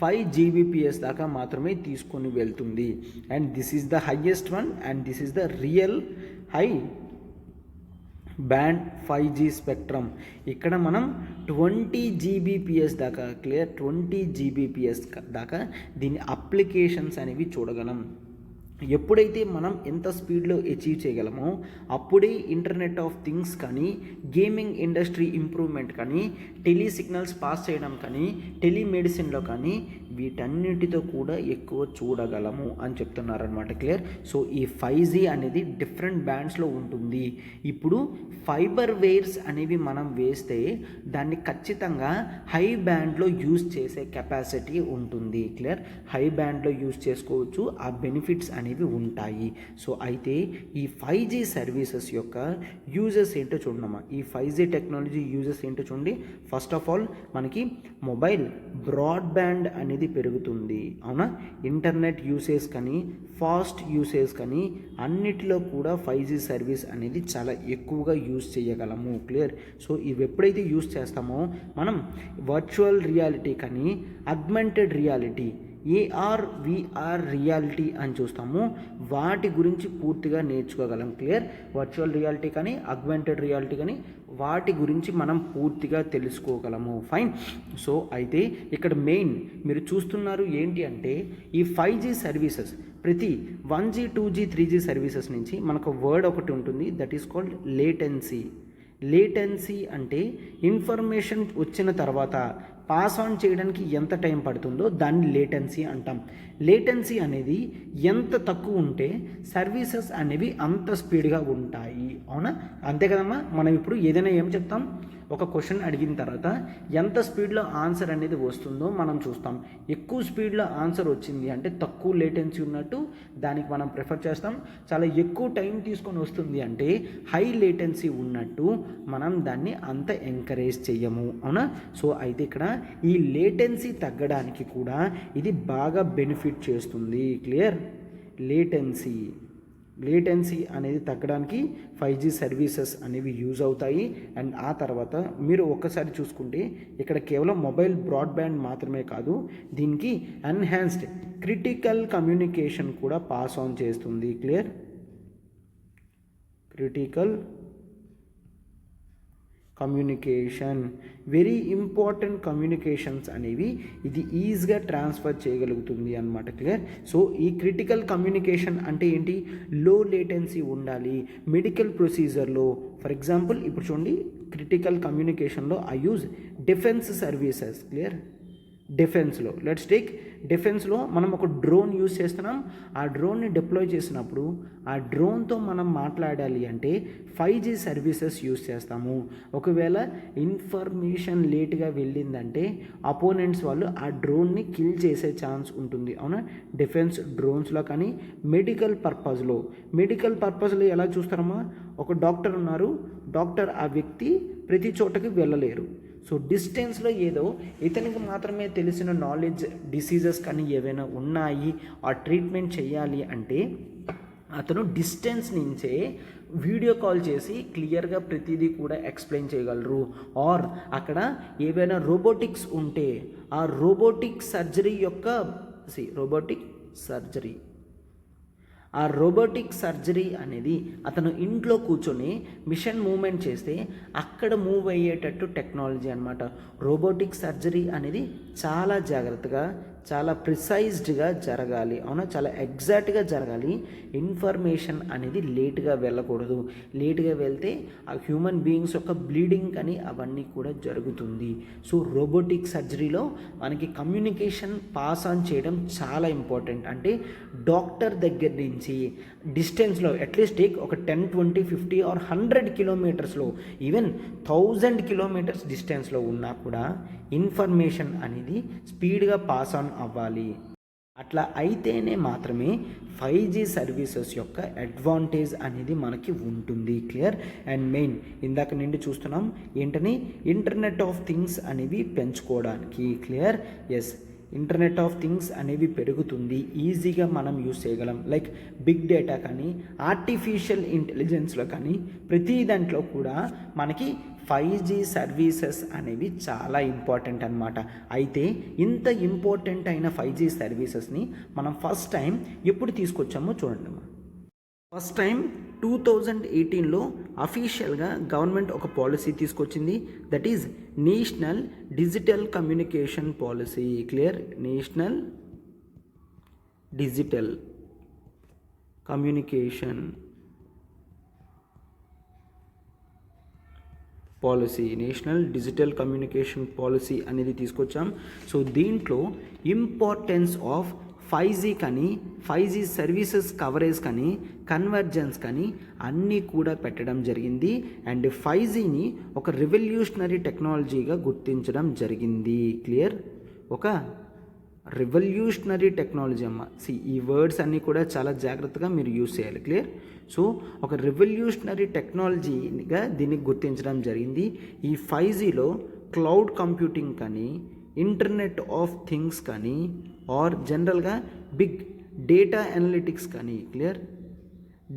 5 Gbps దాకా మాత్రమే తీసుకొని వెళ్తుంది. And this is the highest one and this is the real high band 5G spectrum. ఇక్కడ మనం 20 Gbps దాకా, క్లియర్? 20 Gbps దాకా దీని అప్లికేషన్స్ అనేవి చూడగలం. ఎప్పుడైతే మనం ఎంత స్పీడ్లో అచీవ్ చేయగలమో అప్పుడే ఇంటర్నెట్ ఆఫ్ థింగ్స్ కానీ, గేమింగ్ ఇండస్ట్రీ ఇంప్రూవ్మెంట్ కానీ, టెలి సిగ్నల్స్ పాస్ చేయడం కానీ, టెలిమెడిసిన్లో కానీ వీటన్నిటితో కూడా ఎక్కువ చూడగలము అని చెప్తున్నారనమాట. క్లియర్? సో ఈ 5G అనేది డిఫరెంట్ బ్యాండ్స్లో ఉంటుంది. ఇప్పుడు ఫైబర్ వైర్స్ అనేవి మనం వేస్తే దాన్ని ఖచ్చితంగా హై బ్యాండ్లో యూజ్ చేసే కెపాసిటీ ఉంటుంది. క్లియర్? హై బ్యాండ్లో యూజ్ చేసుకోవచ్చు, ఆ బెనిఫిట్స్ అనేవి ఉంటాయి. సో అయితే ఈ 5G సర్వీసెస్ యొక్క యూజెస్ ఏంటో చూడమ్మా. ఈ 5G టెక్నాలజీ యూజెస్ ఏంటో చూడండి. ఫస్ట్ ఆఫ్ ఆల్ మనకి మొబైల్ బ్రాడ్బ్యాండ్ అనేది పెరుగుతుంది. అవునా? ఇంటర్నెట్ యూసేజ్ కానీ, ఫాస్ట్ యూసేజ్ కానీ అన్నిటిలో కూడా 5G సర్వీస్ అనేది చాలా ఎక్కువగా యూజ్ చేయగలము. క్లియర్? సో ఇవి ఎప్పుడైతే యూజ్ చేస్తామో మనం వర్చువల్ రియాలిటీ కానీ, augmented reality, AR VR reality అని చూస్తాము, వాటి గురించి పూర్తిగా నేర్చుకోగలం. క్లియర్? వర్చువల్ రియాలిటీ కానీ, అగ్మెంటెడ్ రియాలిటీ కానీ వాటి గురించి మనం పూర్తిగా తెలుసుకోగలము. ఫైన్. సో అయితే ఇక్కడ మెయిన్ మీరు చూస్తున్నారు ఏంటి అంటే ఈ 5G సర్వీసెస్ ప్రతి 1G 2G 3G సర్వీసెస్ నుంచి మనకు వర్డ్ ఒకటి ఉంటుంది, that is called latency. Latency అంటే ఇన్ఫర్మేషన్ వచ్చిన తర్వాత పాస్ ఆన్ చేయడానికి ఎంత టైం పడుతుందో దాన్ని లేటెన్సీ అంటాం. లేటెన్సీ అనేది ఎంత తక్కువ ఉంటే సర్వీసెస్ అనేవి అంత స్పీడ్గా ఉంటాయి. అవునా? అంతే కదమ్మా. మనం ఇప్పుడు ఏదైనా ఏం చెప్తాం, ఒక క్వశ్చన్ అడిగిన తర్వాత ఎంత స్పీడ్లో ఆన్సర్ అనేది వస్తుందో మనం చూస్తాం. ఎక్కువ స్పీడ్లో ఆన్సర్ వచ్చింది అంటే తక్కువ లేటెన్సీ ఉన్నట్టు దానికి మనం ప్రిఫర్ చేస్తాం. చాలా ఎక్కువ టైం తీసుకొని వస్తుంది అంటే హై లేటెన్సీ ఉన్నట్టు మనం దాన్ని అంత ఎంకరేజ్ చెయ్యము. అవునా? సో అయితే ఇక్కడ ఈ లేటెన్సీ తగ్గడానికి కూడా ఇది బాగా బెనిఫిట్ చేస్తుంది. క్లియర్? లేటెన్సీ అనేది తగ్గడానికి 5G సర్వీసెస్ అనేవి యూజ్ అవుతాయి. అండ్ ఆ తర్వాత మీరు ఒక్కసారి చూసుకుంటే ఇక్కడ కేవలం మొబైల్ బ్రాడ్బ్యాండ్ మాత్రమే కాదు, దీనికి ఎన్హాన్స్డ్ క్రిటికల్ కమ్యూనికేషన్ కూడా పాస్ ఆన్ చేస్తుంది. Clear? Critical communication, very important communications అనేవి ఇది ఈజీగా ట్రాన్స్ఫర్ చేయగలుగుతుంది అన్నమాట. క్లియర్. సో ఈ క్రిటికల్ కమ్యూనికేషన్ అంటే ఏంటి, లో లేటెన్సీ ఉండాలి మెడికల్ ప్రొసీజర్లో. ఫర్ ఎగ్జాంపుల్ ఇప్పుడు చూడండి, క్రిటికల్ కమ్యూనికేషన్లో I use defence services. Clear. డిఫెన్స్లో లెట్స్ టేక్ డిఫెన్స్లో మనం ఒక డ్రోన్ యూజ్ చేస్తున్నాం. ఆ డ్రోన్ని డిప్లాయ్ చేసినప్పుడు ఆ డ్రోన్తో మనం మాట్లాడాలి అంటే 5G సర్వీసెస్ యూజ్ చేస్తాము. ఒకవేళ ఇన్ఫర్మేషన్ లేట్గా వెళ్ళిందంటే అపోనెంట్స్ వాళ్ళు ఆ డ్రోన్ని కిల్ చేసే ఛాన్స్ ఉంటుంది. అవునా. డిఫెన్స్ డ్రోన్స్లో కానీ మెడికల్ పర్పస్లో ఎలా చూస్తారమ్మా, ఒక డాక్టర్ ఉన్నారు, డాక్టర్ ఆ వ్యక్తి ప్రతి చోటకి వెళ్ళలేరు. సో డిస్టెన్స్లో ఏదో ఇతనికి మాత్రమే తెలిసిన నాలెడ్జ్ డిసీజెస్ కానీ ఏవైనా ఉన్నాయి ఆ ట్రీట్మెంట్ చేయాలి అంటే అతను డిస్టెన్స్ నుంచే వీడియో కాల్ చేసి క్లియర్గా ప్రతిదీ కూడా ఎక్స్ప్లెయిన్ చేయగలరు. ఆర్ అక్కడ ఏవైనా రోబోటిక్స్ ఉంటే ఆ రోబోటిక్ సర్జరీ అనేది అతను ఇంట్లో కూర్చొని మిషన్ మూవ్మెంట్ చేస్తే అక్కడ మూవ్ అయ్యేటట్టు టెక్నాలజీ అన్నమాట. రోబోటిక్ సర్జరీ అనేది చాలా జాగ్రత్తగా, చాలా ప్రిసైజ్డ్గా జరగాలి. అవునా, చాలా ఎగ్జాక్ట్గా జరగాలి. ఇన్ఫర్మేషన్ అనేది లేట్గా వెళ్ళకూడదు. లేట్గా వెళ్తే ఆ హ్యూమన్ బీయింగ్స్ యొక్క బ్లీడింగ్ అని అవన్నీ కూడా జరుగుతుంది. సో రోబోటిక్ సర్జరీలో మనకి కమ్యూనికేషన్ పాస్ ఆన్ చేయడం చాలా ఇంపార్టెంట్. అంటే డాక్టర్ దగ్గర నుంచి డిస్టెన్స్లో అట్లీస్ట్ టేక్ ఒక 10, 20, 50 ఆర్ 100 కిలోమీటర్స్లో, ఈవెన్ 1000 కిలోమీటర్స్ డిస్టెన్స్లో ఉన్నా కూడా ఇన్ఫర్మేషన్ అనేది స్పీడ్గా పాస్ ఆన్ అవ్వాలి. అట్లా అయితేనే మాత్రమే 5G సర్వీసెస్ యొక్క అడ్వాంటేజ్ అనేది మనకి ఉంటుంది. క్లియర్. అండ్ మెయిన్ ఇందాక నుండి చూస్తున్నాం ఏంటని, ఇంటర్నెట్ ఆఫ్ థింగ్స్ అనేవి పెంచుకోవడానికి. Clear. Yes, internet of things అనేవి పెరుగుతుంది, ఈజీగా మనం యూస్ చేయగలం. లైక్ బిగ్ డేటా కానీ ఆర్టిఫిషియల్ ఇంటెలిజెన్స్లో కానీ ప్రతి దాంట్లో కూడా మనకి 5G సర్వీసెస్ అనేవి చాలా ఇంపార్టెంట్ అన్నమాట. అయితే ఇంత ఇంపార్టెంట్ అయిన 5G సర్వీసెస్ని మనం ఫస్ట్ టైం ఎప్పుడు తీసుకొచ్చామో చూడండి. ఫస్ట్ టైం 2018లో అఫీషియల్గా గవర్నమెంట్ ఒక పాలసీ తీసుకొచ్చింది. That is national digital communication policy. Clear. National digital communication policy, national digital communication policy అనేది తీసుకొచ్చాం. సో దీంట్లో ఇంపార్టెన్స్ ఆఫ్ 5G కానీ 5G సర్వీసెస్ కవరేజ్ కానీ కన్వర్జెన్స్ కానీ అన్నీ కూడా పెట్టడం జరిగింది. అండ్ 5Gని ఒక రెవల్యూషనరీ టెక్నాలజీగా గుర్తించడం జరిగింది. క్లియర్. ఒక రెవల్యూషనరీ టెక్నాలజీ అమ్మ. ఈ వర్డ్స్ అన్నీ కూడా చాలా జాగ్రత్తగా మీరు యూజ్ చేయాలి. క్లియర్. సో ఒక రెవల్యూషనరీ టెక్నాలజీగా దీన్ని గుర్తించడం జరిగింది. ఈ 5Gలో క్లౌడ్ కంప్యూటింగ్ కానీ ఇంటర్నెట్ ఆఫ్ థింగ్స్ కానీ ఆర్ జనరల్గా బిగ్ డేటా అనలిటిక్స్ కానీ. క్లియర్.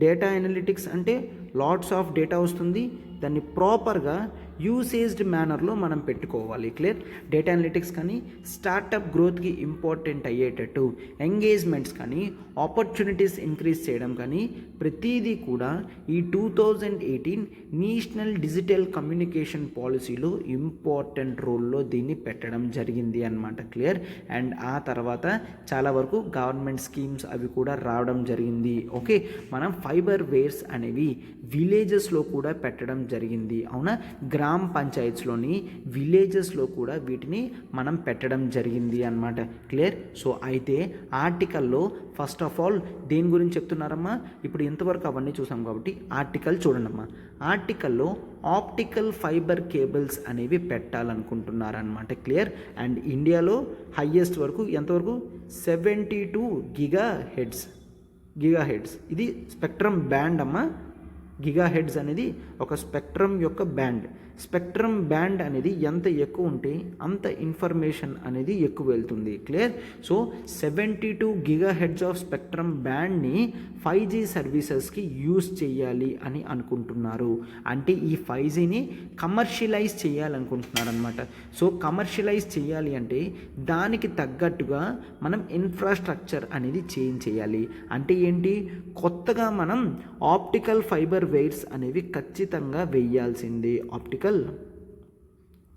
డేటా అనలిటిక్స్ అంటే లాట్స్ ఆఫ్ డేటా వస్తుంది, దాన్ని ప్రాపర్గా యూసేజ్డ్ మేనర్లో మనం పెట్టుకోవాలి. క్లియర్. డేటా అనలిటిక్స్ కానీ స్టార్టప్ గ్రోత్కి ఇంపార్టెంట్ అయ్యేటట్టు ఎంగేజ్మెంట్స్ కానీ ఆపర్చునిటీస్ ఇంక్రీజ్ చేయడం కానీ ప్రతిదీ కూడా ఈ 2018 నేషనల్ డిజిటల్ కమ్యూనికేషన్ పాలసీలో ఇంపార్టెంట్ రోల్లో దీన్ని పెట్టడం జరిగింది అన్నమాట. క్లియర్. అండ్ ఆ తర్వాత చాలా వరకు గవర్నమెంట్ స్కీమ్స్ అవి కూడా రావడం జరిగింది. ఓకే, మనం ఫైబర్ వేర్స్ అనేవి విలేజెస్లో కూడా పెట్టడం జరిగింది. అవునా, గ్రామ పంచాయత్స్లోని విలేజెస్లో కూడా వీటిని మనం పెట్టడం జరిగింది అన్నమాట. క్లియర్. సో అయితే ఆర్టికల్లో ఫస్ట్ ఆఫ్ ఆల్ దేని గురించి చెప్తున్నారమ్మా, ఇప్పుడు ఇంతవరకు అవన్నీ చూసాం కాబట్టి ఆర్టికల్ చూడండమ్మా. ఆర్టికల్లో ఆప్టికల్ ఫైబర్ కేబుల్స్ అనేవి పెట్టాలనుకుంటున్నారనమాట. క్లియర్. అండ్ ఇండియాలో హయ్యెస్ట్ వరకు ఎంతవరకు 72 గిగాహెడ్స్ ఇది స్పెక్ట్రమ్ బ్యాండ్ అమ్మా. గిగాహెడ్స్ అనేది ఒక స్పెక్ట్రమ్ యొక్క బ్యాండ్. స్పెక్ట్రమ్ బ్యాండ్ అనేది ఎంత ఎక్కువ ఉంటే అంత ఇన్ఫర్మేషన్ అనేది ఎక్కువ వెళ్తుంది. Clear. So 72 gigahertz of spectrum బ్యాండ్ని 5G సర్వీసెస్కి యూస్ చేయాలి అని అనుకుంటున్నారు. అంటే ఈ 5Gని కమర్షియలైజ్ చేయాలనుకుంటున్నారు అనమాట. సో కమర్షియలైజ్ చేయాలి అంటే దానికి తగ్గట్టుగా మనం ఇన్ఫ్రాస్ట్రక్చర్ అనేది చేంజ్ చేయాలి. అంటే ఏంటి, కొత్తగా మనం ఆప్టికల్ ఫైబర్ వైర్స్ అనేవి ఖచ్చితంగా వేయాల్సిందే. Optical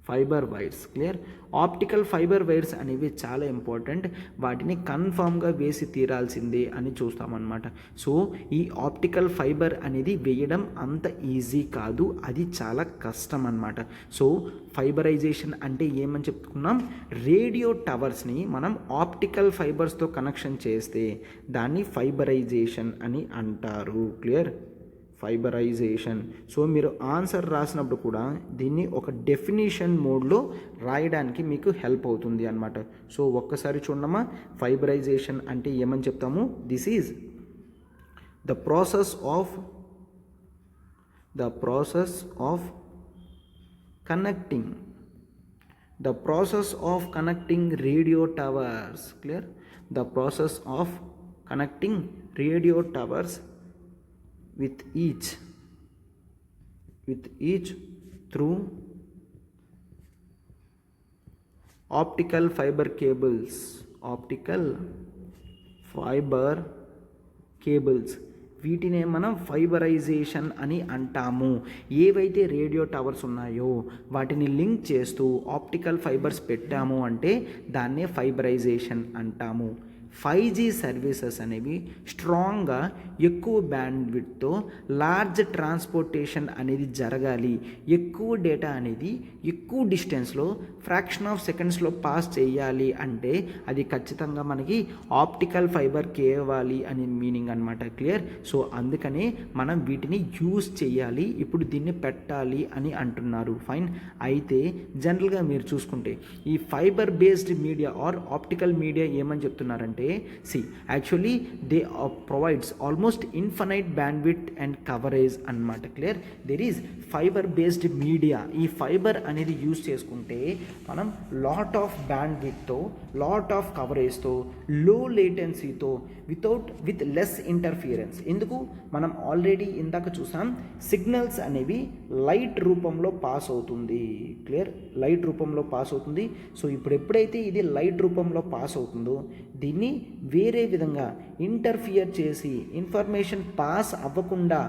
fibre wires. Clear. Optical fibre wires అనేవి చాలా ఇంపార్టెంట్, వాటిని కన్ఫామ్గా వేసి తీరాల్సిందే అని చూస్తామన్నమాట. సో ఈ ఆప్టికల్ ఫైబర్ అనేది వేయడం అంత ఈజీ కాదు, అది చాలా కష్టం అన్నమాట. సో ఫైబరైజేషన్ అంటే ఏమని చెప్పుకున్నాం, రేడియో టవర్స్ని మనం ఆప్టికల్ ఫైబర్స్తో కనెక్షన్ చేస్తే దాన్ని ఫైబరైజేషన్ అని అంటారు. క్లియర్. ఫైబరైజేషన్. సో మీరు ఆన్సర్ రాసినప్పుడు కూడా దీన్ని ఒక డెఫినిషన్ మోడ్లో రాయడానికి మీకు హెల్ప్ అవుతుంది అన్నమాట. సో ఒక్కసారి చూడమ్మా, ఫైబరైజేషన్ అంటే ఏమని చెప్తాము, this is the process of connecting radio towers. Clear. The process of connecting radio towers with each through optical fiber cables. వీటినే మనం ఫైబరైజేషన్ అని అంటాము. ఏవైతే రేడియో టవర్స్ ఉన్నాయో వాటిని లింక్ చేస్తూ ఆప్టికల్ ఫైబర్స్ పెట్టాము అంటే దాన్నే ఫైబరైజేషన్ అంటాము. 5G సర్వీసెస్ అనేవి స్ట్రాంగ్గా ఎక్కువ బ్యాండ్విడ్త్తో లార్జ్ ట్రాన్స్పోర్టేషన్ అనేది జరగాలి, ఎక్కువ డేటా అనేది ఎక్కువ డిస్టెన్స్లో ఫ్రాక్షన్ ఆఫ్ సెకండ్స్లో పాస్ చేయాలి అంటే అది ఖచ్చితంగా మనకి ఆప్టికల్ ఫైబర్ కేవాలి అని మీనింగ్ అనమాట. క్లియర్. సో అందుకనే మనం వీటిని యూజ్ చేయాలి, ఇప్పుడు దీన్ని పెట్టాలి అని అంటున్నారు. ఫైన్. అయితే జనరల్గా మీరు చూసుకుంటే ఈ fibre based media or optical media ఏమని చెప్తున్నారంటే, actually they provides almost infinite bandwidth and coverage అన్నమాట. Clear. there is fiber based media. ఈ ఫైబర్ అనేది యూజ్ చేసుకుంటే మనం లాట్ ఆఫ్ బ్యాండ్విడ్త్తో, లాట్ ఆఫ్ కవరేజ్తో, లో లేటెన్సీతో, విత్ లెస్ ఇంటర్ఫియరెన్స్. ఎందుకు, మనం ఆల్రెడీ ఇందాక చూసాం సిగ్నల్స్ అనేవి లైట్ రూపంలో పాస్ అవుతుంది. క్లియర్. లైట్ రూపంలో పాస్ అవుతుంది. సో ఇప్పుడు ఎప్పుడైతే ఇది లైట్ రూపంలో పాస్ అవుతుందో దీన్ని వేరే విధంగా ఇంటర్ఫియర్ చేసి ఇన్ఫర్మేషన్ పాస్ అవ్వకుండా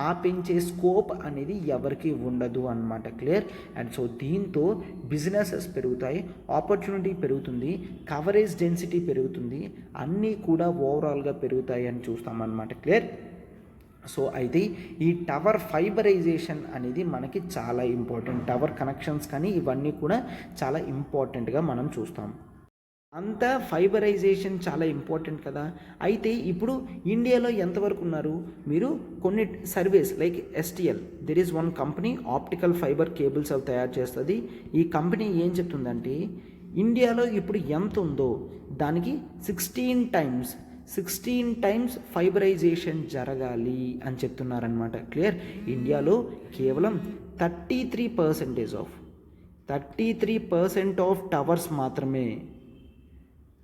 ఆపించే స్కోప్ అనేది ఎవరికి ఉండదు అన్నమాట. క్లియర్. అండ్ సో దీంతో బిజినెసెస్ పెరుగుతాయి, ఆపర్చునిటీ పెరుగుతుంది, కవరేజ్ డెన్సిటీ పెరుగుతుంది, అన్నీ కూడా ఓవరాల్గా పెరుగుతాయి అని చూస్తామన్నమాట. క్లియర్. సో అయితే ఈ టవర్ ఫైబరైజేషన్ అనేది మనకి చాలా ఇంపార్టెంట్. టవర్ కనెక్షన్స్ కానీ ఇవన్నీ కూడా చాలా ఇంపార్టెంట్గా మనం చూస్తాం. అంతా ఫైబరైజేషన్ చాలా ఇంపార్టెంట్ కదా. అయితే ఇప్పుడు ఇండియాలో ఎంతవరకు ఉన్నారు, మీరు కొన్ని service like STL, there is one company optical fibre cables అవి తయారు చేస్తుంది. ఈ కంపెనీ ఏం చెప్తుందంటే ఇండియాలో ఇప్పుడు ఎంత ఉందో దానికి 16 టైమ్స్ ఫైబరైజేషన్ జరగాలి అని చెప్తున్నారనమాట. క్లియర్. ఇండియాలో కేవలం 33% ఆఫ్ టవర్స్ మాత్రమే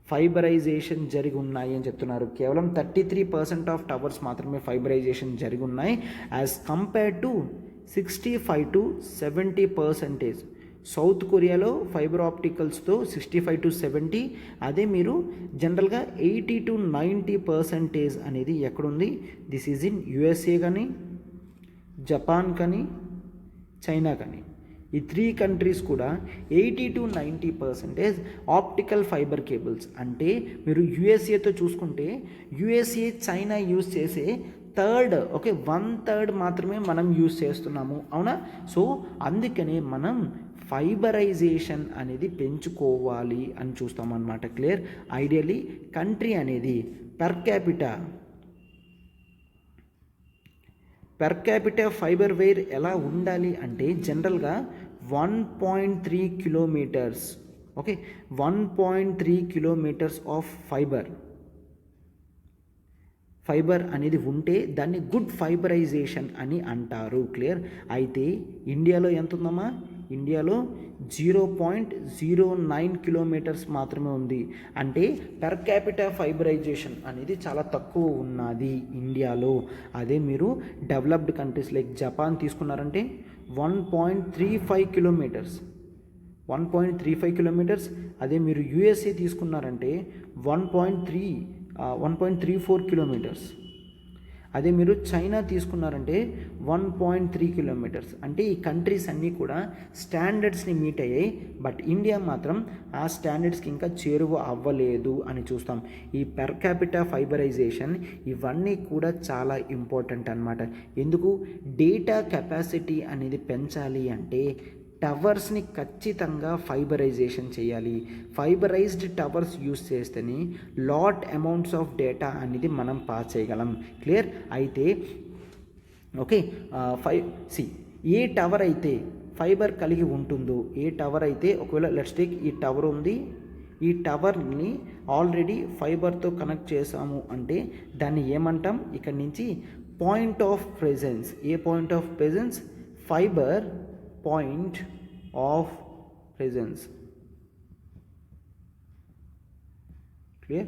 ఫైబరైజేషన్ జరిగి ఉన్నాయి అని చెప్తున్నారు. కేవలం 33% ఆఫ్ టవర్స్ మాత్రమే ఫైబరైజేషన్ జరిగి ఉన్నాయి as compare to 65 to 70%. South కొరియాలో ఫైబర్ ఆప్టికల్స్తో 65 to 70, అదే మీరు జనరల్గా 80 to 90% అనేది ఎక్కడుంది, దిస్ ఈజ్ ఇన్ USA కానీ, జపాన్ కానీ, చైనా కానీ. ఈ 3 కంట్రీస్ కూడా 80 to 90% ఆప్టికల్ ఫైబర్ కేబుల్స్. అంటే మీరు యూఎస్ఏతో చూసుకుంటే యూఎస్ఏ, చైనా యూజ్ చేసే 1/3 మాత్రమే మనం యూజ్ చేస్తున్నాము, అవునా. సో అందుకనే మనం ఫైబరైజేషన్ అనేది పెంచుకోవాలి అని చూస్తామన్నమాట. క్లియర్. ఐడియలీ కంట్రీ అనేది పర్ క్యాపిటా ఫైబర్ వైర్ ఎలా ఉండాలి అంటే జనరల్గా 1.3 kilometres. Okay, 1.3 kilometres of fibre అనేది ఉంటే దాన్ని గుడ్ ఫైబరైజేషన్ అని అంటారు. క్లియర్. అయితే ఇండియాలో ఎంత ఉందమ్మా, ఇండియాలో 0.09 కిలోమీటర్స్ మాత్రమే ఉంది. అంటే పర్ క్యాపిటా ఫైబరైజేషన్ అనేది చాలా తక్కువ ఉన్నది ఇండియాలో. అదే మీరు డెవలప్డ్ కంట్రీస్ లైక్ జపాన్ తీసుకున్నారంటే 1.35 కిలోమీటర్స్. అదే మీరు USA తీసుకున్నారంటే 1.34 కిలోమీటర్స్. అదే మీరు చైనా తీసుకున్నారంటే 1.3 కిలోమీటర్స్. అంటే ఈ కంట్రీస్ అన్నీ కూడా స్టాండర్డ్స్ని మీట్ అయ్యాయి, బట్ ఇండియా మాత్రం ఆ స్టాండర్డ్స్కి ఇంకా చేరువ అవ్వలేదు అని చూస్తాం. ఈ పెర్ క్యాపిటా ఫైబరైజేషన్ ఇవన్నీ కూడా చాలా ఇంపార్టెంట్ అన్నమాట. ఎందుకు? డేటా కెపాసిటీ అనేది పెంచాలి అంటే టవర్స్ని ఖచ్చితంగా ఫైబరైజేషన్ చేయాలి. ఫైబరైజ్డ్ టవర్స్ యూస్ చేస్తేనే లాట్ అమౌంట్స్ ఆఫ్ డేటా అనేది మనం పాస్ చేయగలం. క్లియర్? అయితే ఓకే, ఏ టవర్ అయితే ఫైబర్ కలిగి ఉంటుందో, ఏ టవర్ అయితే ఒకవేళ లెట్స్ టేక్ ఈ టవర్ ఉంది, ఈ టవర్ని ఆల్రెడీ ఫైబర్తో కనెక్ట్ చేసాము అంటే దాన్ని ఏమంటాం? ఇక్కడ నుంచి point of presence. A point of presence? Fibre point of presence. Clear?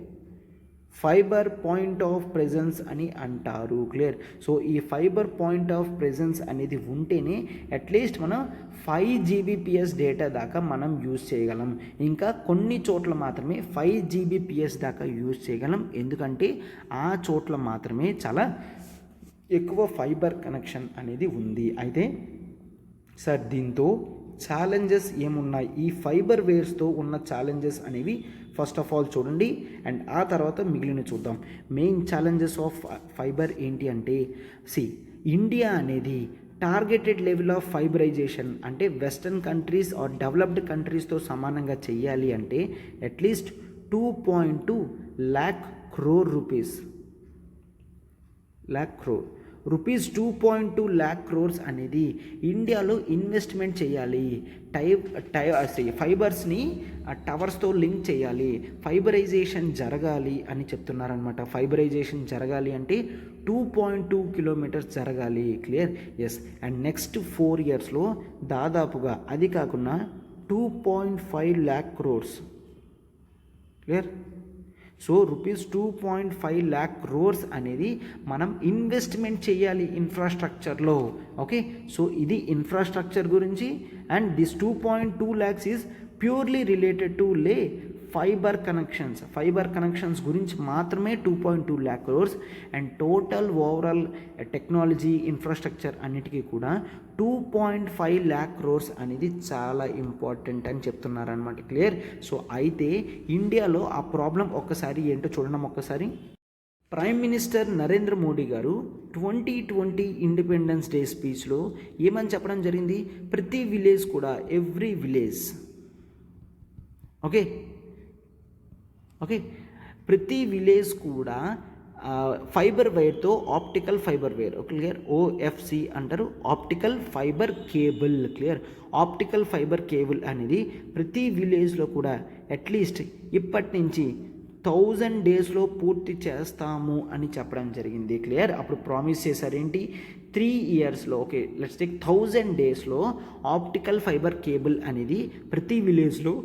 Fibre point of presence అని అంటారు. క్లియర్? సో ఈ ఫైబర్ పాయింట్ ఆఫ్ ప్రెజెన్స్ అనేది ఉంటేనే అట్లీస్ట్ మనం 5 GBps డేటా దాకా మనం యూజ్ చేయగలం. ఇంకా కొన్ని చోట్ల మాత్రమే 5 GBps దాకా యూజ్ చేయగలం. ఎందుకంటే ఆ చోట్ల మాత్రమే చాలా ఎక్కువ ఫైబర్ కనెక్షన్ అనేది ఉంది. అయితే సార్ దీంతో ఛాలెంజెస్ ఏమున్నాయి? ఈ ఫైబర్ వేర్స్తో ఉన్న ఛాలెంజెస్ అనేవి ఫస్ట్ ఆఫ్ ఆల్ చూడండి, అండ్ ఆ తర్వాత మిగిలిన చూద్దాం. మెయిన్ ఛాలెంజెస్ ఆఫ్ ఫైబర్ ఏంటి అంటే, ఇండియా అనేది టార్గెటెడ్ లెవెల్ ఆఫ్ ఫైబరైజేషన్ అంటే వెస్టర్న్ కంట్రీస్ ఆర్ డెవలప్డ్ కంట్రీస్తో సమానంగా చెయ్యాలి అంటే at least 2.2 lakh crore rupees. 2.2 lakh crores అనేది ఇండియాలో ఇన్వెస్ట్మెంట్ చేయాలి. ఫైబర్స్ని టవర్స్తో లింక్ చేయాలి, ఫైబరైజేషన్ జరగాలి అని చెప్తున్నారనమాట. ఫైబరైజేషన్ జరగాలి అంటే 2.2 కిలోమీటర్స్ జరగాలి. క్లియర్? ఎస్. అండ్ నెక్స్ట్ 4 yearsలో దాదాపుగా అది కాకుండా 2.5 lakh crores. Clear? So rupees 2.5 lakh crores అనేది మనం ఇన్వెస్ట్మెంట్ చేయాలి ఇన్ఫ్రాస్ట్రక్చర్లో. ఓకే, సో ఇది ఇన్ఫ్రాస్ట్రక్చర్ గురించి. And this 2.2 lakhs is purely related to fibre connections గురించి మాత్రమే 2.2 lakh crores. And total overall technology infrastructure అన్నిటికీ కూడా 2.5 lakh crores అనేది చాలా ఇంపార్టెంట్ అని చెప్తున్నారనమాట. క్లియర్? సో అయితే ఇండియాలో ఆ ప్రాబ్లం ఒక్కసారి ఏంటో చూడడం. ఒక్కసారి ప్రైమ్ మినిస్టర్ నరేంద్ర మోడీ గారు 2020 ఇండిపెండెన్స్ డే స్పీచ్లో ఏమని చెప్పడం జరిగింది? ప్రతి విలేజ్ కూడా, ఎవ్రీ విలేజ్, ఓకే, ప్రతి విలేజ్ కూడా ఫైబర్ వైర్తో optical fibre wire, clear, OFC అంటారు, optical fibre cable. Clear? Optical fibre cable అనేది ప్రతి విలేజ్లో కూడా అట్లీస్ట్ ఇప్పటి నుంచి 1000 daysలో పూర్తి చేస్తాము అని చెప్పడం జరిగింది. క్లియర్? అప్పుడు ప్రామిస్ చేశారేంటి? 3 yearsలో, ఓకే, లెట్స్ టేక్ 1000 daysలో ఆప్టికల్ ఫైబర్ కేబుల్ అనేది ప్రతి విలేజ్లో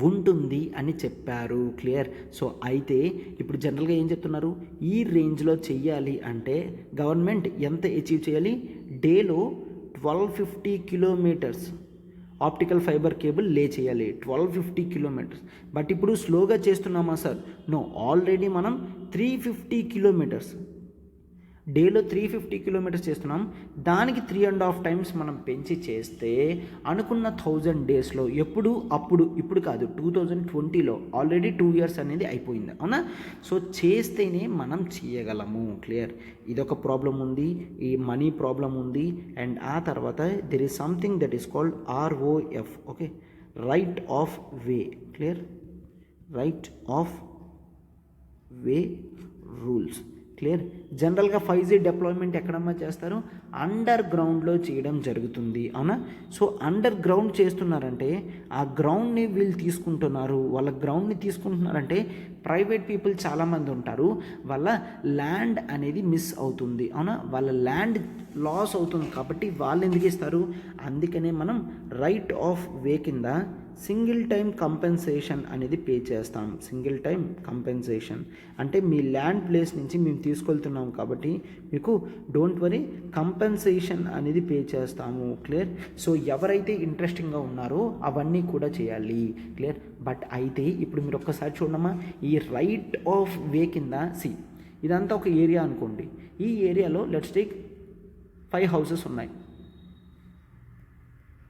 ఉంటుంది అని చెప్పారు. క్లియర్? సో అయితే ఇప్పుడు జనరల్గా ఏం చెప్తున్నారు? ఈ రేంజ్లో చెయ్యాలి అంటే గవర్నమెంట్ ఎంత అచీవ్ చేయాలి? డేలో 1250 kilometers ఆప్టికల్ ఫైబర్ కేబుల్ లే చేయాలి, 1250 kilometers. బట్ ఇప్పుడు స్లోగా చేస్తున్నామా సార్? నో, ఆల్రెడీ మనం 350 kilometers, డేలో 350 kilometers చేస్తున్నాం. దానికి 3.5 times మనం పెంచి చేస్తే అనుకున్న 1000 daysలో ఇప్పుడు కాదు, 2020లో ఆల్రెడీ 2 years అనేది అయిపోయింది, అవునా? సో చేస్తేనే మనం చేయగలము. క్లియర్? ఇదొక ప్రాబ్లం ఉంది, ఈ మనీ ప్రాబ్లం ఉంది. అండ్ ఆ తర్వాత there is something that is called ROF, okay, right of way. Clear? Right of way rules. Clear? జనరల్గా 5G డిప్లాయ్మెంట్ ఎక్కడమ్మా చేస్తారు? అండర్ గ్రౌండ్లో చేయడం జరుగుతుంది, అవునా? సో అండర్ గ్రౌండ్ చేస్తున్నారంటే ఆ గ్రౌండ్ని వీళ్ళు తీసుకుంటున్నారు. వాళ్ళ గ్రౌండ్ని తీసుకుంటున్నారంటే ప్రైవేట్ పీపుల్ చాలామంది ఉంటారు, వాళ్ళ ల్యాండ్ అనేది మిస్ అవుతుంది, అవునా? వాళ్ళ ల్యాండ్ లాస్ అవుతుంది. కాబట్టి వాళ్ళు ఎందుకు ఇస్తారు? అందుకనే మనం రైట్ ఆఫ్ వే కింద సింగిల్ టైం కంపెన్సేషన్ అనేది పే చేస్తాం. సింగిల్ టైం కంపెన్సేషన్ అంటే మీ ల్యాండ్ ప్లేస్ నుంచి మేము తీసుకెళ్తున్నాం కాబట్టి మీకు డోంట్ వరీ కంపెన్సేషన్ అనేది పే చేస్తాము. క్లియర్? సో ఎవరైతే ఇంట్రెస్టింగ్గా ఉన్నారో అవన్నీ కూడా చేయాలి. క్లియర్? బట్ అయితే ఇప్పుడు మీరు ఒక్కసారి చూడమ్మా, ఈ రైట్ ఆఫ్ వే కింద ఇదంతా ఒక ఏరియా అనుకోండి. ఈ ఏరియాలో లెట్స్ టేక్ 5 హౌసెస్ ఉన్నాయి.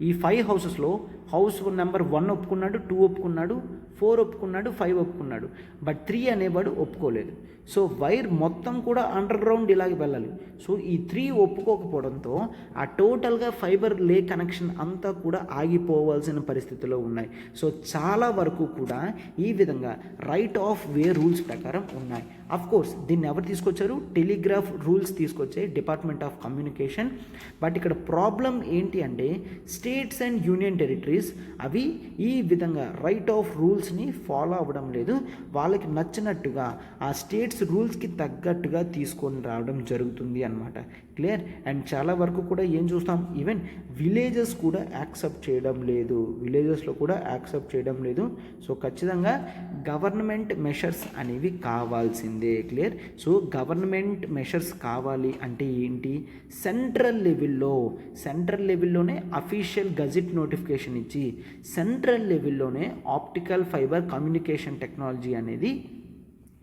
ఈ 5 హౌసెస్లో హౌస్ నెంబర్ 1 ఒప్పుకున్నాడు, 2 ఒప్పుకున్నాడు, 4 ఒప్పుకున్నాడు, 5 ఒప్పుకున్నాడు. బట్ 3 అనేవాడు ఒప్పుకోలేదు. సో వైర్ మొత్తం కూడా అండర్ గ్రౌండ్ ఇలాగే వెళ్ళాలి. సో ఈ 3 ఒప్పుకోకపోవడంతో ఆ టోటల్గా ఫైబర్ లే కనెక్షన్ అంతా కూడా ఆగిపోవాల్సిన పరిస్థితిలో ఉన్నాయి. సో చాలా వరకు కూడా ఈ విధంగా రైట్ ఆఫ్ వే రూల్స్ ప్రకారం ఉన్నాయి. కోర్స్ దీన్ని ఎవరు తీసుకొచ్చారు? టెలిగ్రాఫ్ రూల్స్ తీసుకొచ్చే డిపార్ట్మెంట్ ఆఫ్ కమ్యూనికేషన్. బట్ ఇక్కడ ప్రాబ్లం ఏంటి అంటే స్టేట్స్ అండ్ యూనియన్ టెరిటరీస్ అవి ఈ విధంగా రైట్ ఆఫ్ రూల్స్ని ఫాలో అవ్వడం లేదు. వాళ్ళకి నచ్చినట్టుగా ఆ స్టేట్స్ రూల్స్కి తగ్గట్టుగా తీసుకొని రావడం జరుగుతుంది అన్నమాట. క్లియర్? అండ్ చాలా వరకు కూడా ఏం చూస్తాం, ఈవెన్ విలేజెస్ కూడా యాక్సెప్ట్ చేయడం లేదు. విలేజెస్లో కూడా యాక్సెప్ట్ చేయడం లేదు. సో ఖచ్చితంగా గవర్నమెంట్ మెషర్స్ అనేవి కావాల్సిందే. క్లియర్? సో గవర్నమెంట్ మెషర్స్ కావాలి అంటే ఏంటి? సెంట్రల్ లెవెల్లోనే అఫీషియల్ గజెట్ నోటిఫికేషన్ ఇచ్చి సెంట్రల్ లెవెల్లోనే ఆప్టికల్ ఫైబర్ కమ్యూనికేషన్ టెక్నాలజీ అనేది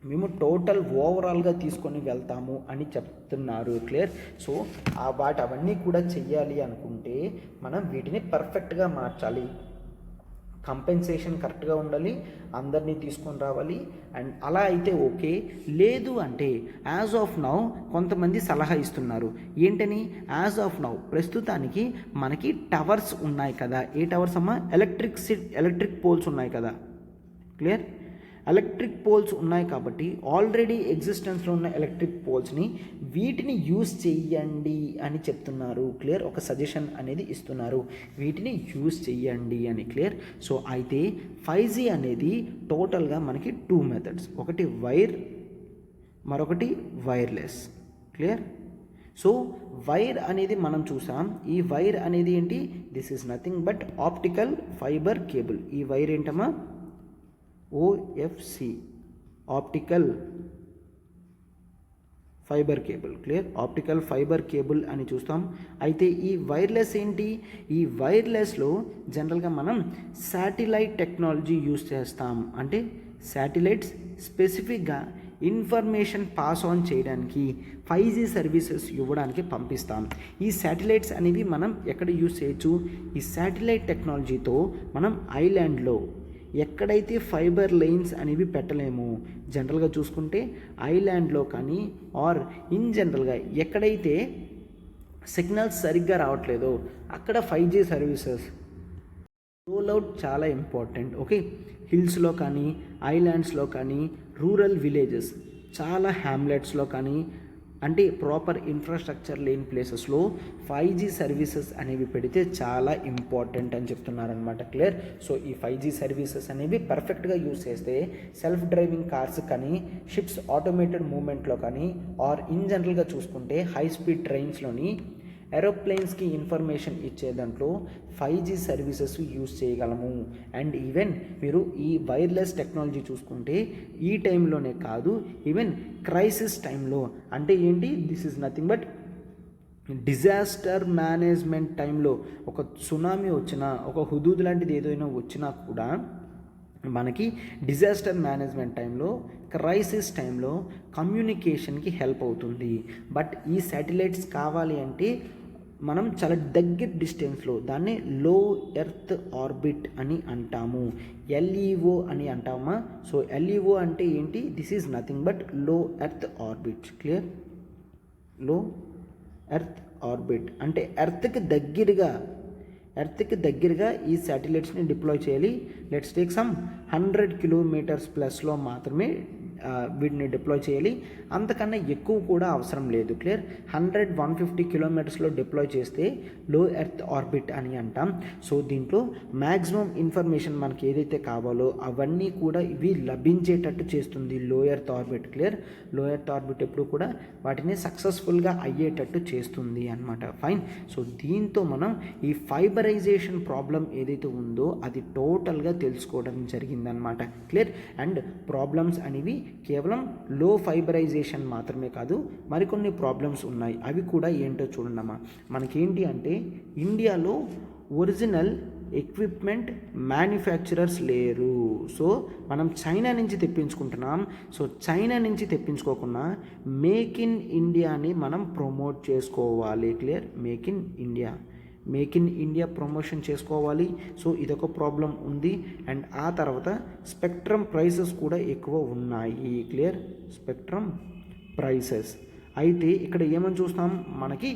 మేము టోటల్ ఓవరాల్గా తీసుకొని వెళ్తాము అని చెప్తున్నారు. క్లియర్? సో అవన్నీ కూడా చెయ్యాలి అనుకుంటే మనం వీటిని పర్ఫెక్ట్గా మార్చాలి. కంపెన్సేషన్ కరెక్ట్గా ఉండాలి, అందరినీ తీసుకొని రావాలి. అండ్ అలా అయితే ఓకే. లేదు అంటే యాజ్ ఆఫ్ నౌ కొంతమంది సలహా ఇస్తున్నారు. ఏంటని? యాజ్ ఆఫ్ నౌ ప్రస్తుతానికి మనకి టవర్స్ ఉన్నాయి కదా. ఏ టవర్స్ అమ్మా? ఎలక్ట్రిక్ పోల్స్ ఉన్నాయి కదా. క్లియర్? ఎలక్ట్రిక్ పోల్స్ ఉన్నాయి కాబట్టి ఆల్రెడీ ఎగ్జిస్టెన్స్లో ఉన్న ఎలక్ట్రిక్ పోల్స్ని వీటిని యూజ్ చెయ్యండి అని చెప్తున్నారు. క్లియర్? ఒక సజెషన్ అనేది ఇస్తున్నారు, వీటిని యూజ్ చెయ్యండి అని. క్లియర్? సో అయితే 5G అనేది టోటల్గా మనకి 2 మెథడ్స్, ఒకటి వైర్, మరొకటి వైర్లెస్. క్లియర్? సో వైర్ అనేది మనం చూసాం. ఈ వైర్ అనేది ఏంటి? This is nothing but optical fibre cable. ఈ వైర్ ఏంటమ్మా? OFC, optical fibre cable. Clear? Optical fibre cable అని చూస్తాం. అయితే ఈ వైర్లెస్ ఏంటి? ఈ వైర్లెస్లో జనరల్గా మనం శాటిలైట్ టెక్నాలజీ యూజ్ చేస్తాం. అంటే శాటిలైట్స్ స్పెసిఫిక్గా ఇన్ఫర్మేషన్ పాస్ ఆన్ చేయడానికి 5G సర్వీసెస్ ఇవ్వడానికి పంపిస్తాం. ఈ శాటిలైట్స్ అనేవి మనం ఎక్కడ యూజ్ చేయొచ్చు? ఈ శాటిలైట్ టెక్నాలజీతో మనం ఐలాండ్లో ఎక్కడైతే ఫైబర్ లైన్స్ అనేవి పెట్టలేము, జనరల్గా చూసుకుంటే ఐలాండ్లో కానీ ఆర్ ఇన్ జనరల్గా ఎక్కడైతే సిగ్నల్స్ సరిగ్గా రావట్లేదో అక్కడ 5G సర్వీసెస్ రోల్ అవుట్ చాలా ఇంపార్టెంట్. ఓకే, హిల్స్లో కానీ, ఐలాండ్స్లో కానీ, రూరల్ విలేజెస్, చాలా హ్యామ్లెట్స్లో కానీ, అంటే ప్రాపర్ ఇన్ఫ్రాస్ట్రక్చర్ లేని ప్లేసెస్లో 5G సర్వీసెస్ అనేవి పెడితే చాలా ఇంపార్టెంట్ అని చెప్తున్నారనమాట. క్లియర్? సో ఈ 5G సర్వీసెస్ అనేవి పర్ఫెక్ట్గా యూజ్ చేస్తే సెల్ఫ్ డ్రైవింగ్ కార్స్ కానీ, షిప్స్ ఆటోమేటెడ్ మూవ్మెంట్లో కానీ, ఆర్ ఇన్ జనరల్గా చూసుకుంటే హై స్పీడ్ ట్రైన్స్లోని ఏరోప్లేన్స్కి ఇన్ఫర్మేషన్ ఇచ్చే దాంట్లో 5G సర్వీసెస్ యూజ్ చేయగలము. అండ్ ఈవెన్ మీరు ఈ వైర్లెస్ టెక్నాలజీ చూసుకుంటే ఈ టైంలోనే కాదు, ఈవెన్ క్రైసిస్ టైంలో, అంటే ఏంటి? This is nothing but disaster management టైంలో, ఒక సునామీ వచ్చినా, ఒక హుదూద్ లాంటిది ఏదైనా వచ్చినా కూడా మనకి డిజాస్టర్ మేనేజ్మెంట్ టైంలో, క్రైసిస్ టైంలో కమ్యూనికేషన్కి హెల్ప్ అవుతుంది. బట్ ఈ శాటిలైట్స్ కావాలి అంటే మనం చాలా దగ్గర డిస్టెన్స్లో, దాన్ని లో ఎర్త్ ఆర్బిట్ అని అంటాము, LEO అని అంటామా. సో LEO అంటే ఏంటి? దిస్ ఈజ్ నథింగ్ బట్ లో ఎర్త్ ఆర్బిట్. క్లియర్? లో ఎర్త్ ఆర్బిట్ అంటే ఎర్త్కి దగ్గరగా ఈ శాటిలైట్స్ని డిప్లాయ్ చేయాలి. లెట్స్ టేక్ సమ్ 100 కిలోమీటర్స్ ప్లస్లో మాత్రమే వీటిని డిప్లాయ్ చేయాలి. అంతకన్నా ఎక్కువ కూడా అవసరం లేదు. క్లియర్? 100-150 కిలోమీటర్స్లో డిప్లాయ్ చేస్తే లో ఎర్త్ ఆర్బిట్ అని అంటాం. సో దీంట్లో మ్యాక్సిమం ఇన్ఫర్మేషన్ మనకి ఏదైతే కావాలో అవన్నీ కూడా ఇవి లభించేటట్టు చేస్తుంది లో ఎర్త్ ఆర్బిట్. క్లియర్? లో ఎర్త్ ఆర్బిట్ ఎప్పుడు కూడా వాటిని సక్సెస్ఫుల్గా అయ్యేటట్టు చేస్తుంది అన్నమాట. ఫైన్. సో దీంతో మనం ఈ ఫైబరైజేషన్ ప్రాబ్లం ఏదైతే ఉందో అది టోటల్గా తెలుసుకోవడం జరిగిందనమాట. క్లియర్? అండ్ ప్రాబ్లమ్స్ అనేవి కేవలం లో ఫైబరైజేషన్ మాత్రమే కాదు, మరికొన్ని ప్రాబ్లమ్స్ ఉన్నాయి. అవి కూడా ఏంటో చూడండమ్మా. మనకేంటి అంటే ఇండియాలో ఒరిజినల్ ఎక్విప్మెంట్ మ్యానుఫ్యాక్చరర్స్ లేరు. సో మనం చైనా నుంచి తెప్పించుకుంటున్నాం. సో చైనా నుంచి తెప్పించుకోకుండా మేక్ ఇన్ ఇండియాని మనం ప్రమోట్ చేసుకోవాలి. Clear? Make in India promotion చేసుకోవాలి. సో ఇదొక ప్రాబ్లం ఉంది. అండ్ ఆ తర్వాత స్పెక్ట్రమ్ ప్రైసెస్ కూడా ఎక్కువ ఉన్నాయి. క్లియర్? Spectrum prices. అయితే ఇక్కడ ఏమని చూస్తాం, మనకి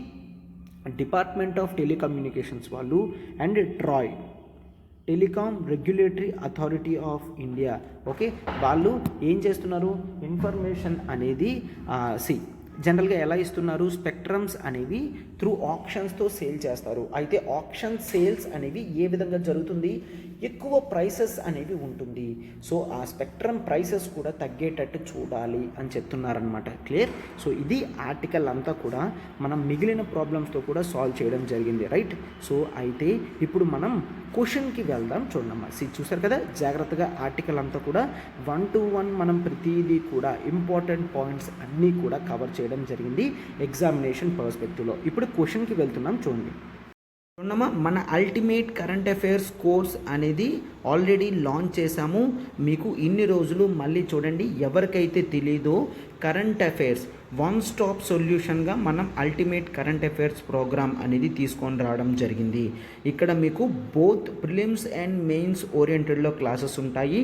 డిపార్ట్మెంట్ ఆఫ్ టెలికమ్యూనికేషన్స్ వాళ్ళు and TRAI, telecom regulatory authority of India, okay, వాళ్ళు ఏం చేస్తున్నారు, ఇన్ఫర్మేషన్ అనేది జనరల్గా ఎలా ఇస్తున్నారు, స్పెక్ట్రమ్స్ అనేవి త్రూ ఆప్షన్స్తో సేల్ చేస్తారు. అయితే ఆప్షన్ సేల్స్ అనేవి ఏ విధంగా జరుగుతుంది, ఎక్కువ ప్రైసెస్ అనేవి ఉంటుంది. సో ఆ స్పెక్ట్రమ్ ప్రైసెస్ కూడా తగ్గేటట్టు చూడాలి అని చెప్తున్నారనమాట. క్లియర్? సో ఇది ఆర్టికల్ అంతా కూడా మనం మిగిలిన ప్రాబ్లమ్స్తో కూడా సాల్వ్ చేయడం జరిగింది. రైట్? సో అయితే ఇప్పుడు మనం క్వశ్చన్కి వెళ్దాం. చూడమ్మా, చూసారు కదా, జాగ్రత్తగా ఆర్టికల్ అంతా కూడా 1 to 1 మనం ప్రతిదీ కూడా ఇంపార్టెంట్ పాయింట్స్ అన్నీ కూడా కవర్ చేయడం జరిగింది ఎగ్జామినేషన్ పర్స్పెక్టివ్లో. ఇప్పుడు క్వశ్చన్కి వెళ్తున్నాం. చూడండి. మన అల్టిమేట్ కరెంట్ అఫైర్స్ కోర్స్ అనేది ఆల్రెడీ లాంచ్ చేశాము. మీకు ఇన్ని రోజులు మళ్ళీ చూడండి, ఎవరికైతే తెలీదో కరెంట్ అఫైర్స్ వన్ స్టాప్ సొల్యూషన్గా మనం అల్టిమేట్ కరెంట్ అఫైర్స్ ప్రోగ్రామ్ అనేది తీసుకొని రావడం జరిగింది. ఇక్కడ మీకు బోత్ ప్రిలిమ్స్ అండ్ మెయిన్స్ ఓరియంటెడ్లో క్లాసెస్ ఉంటాయి.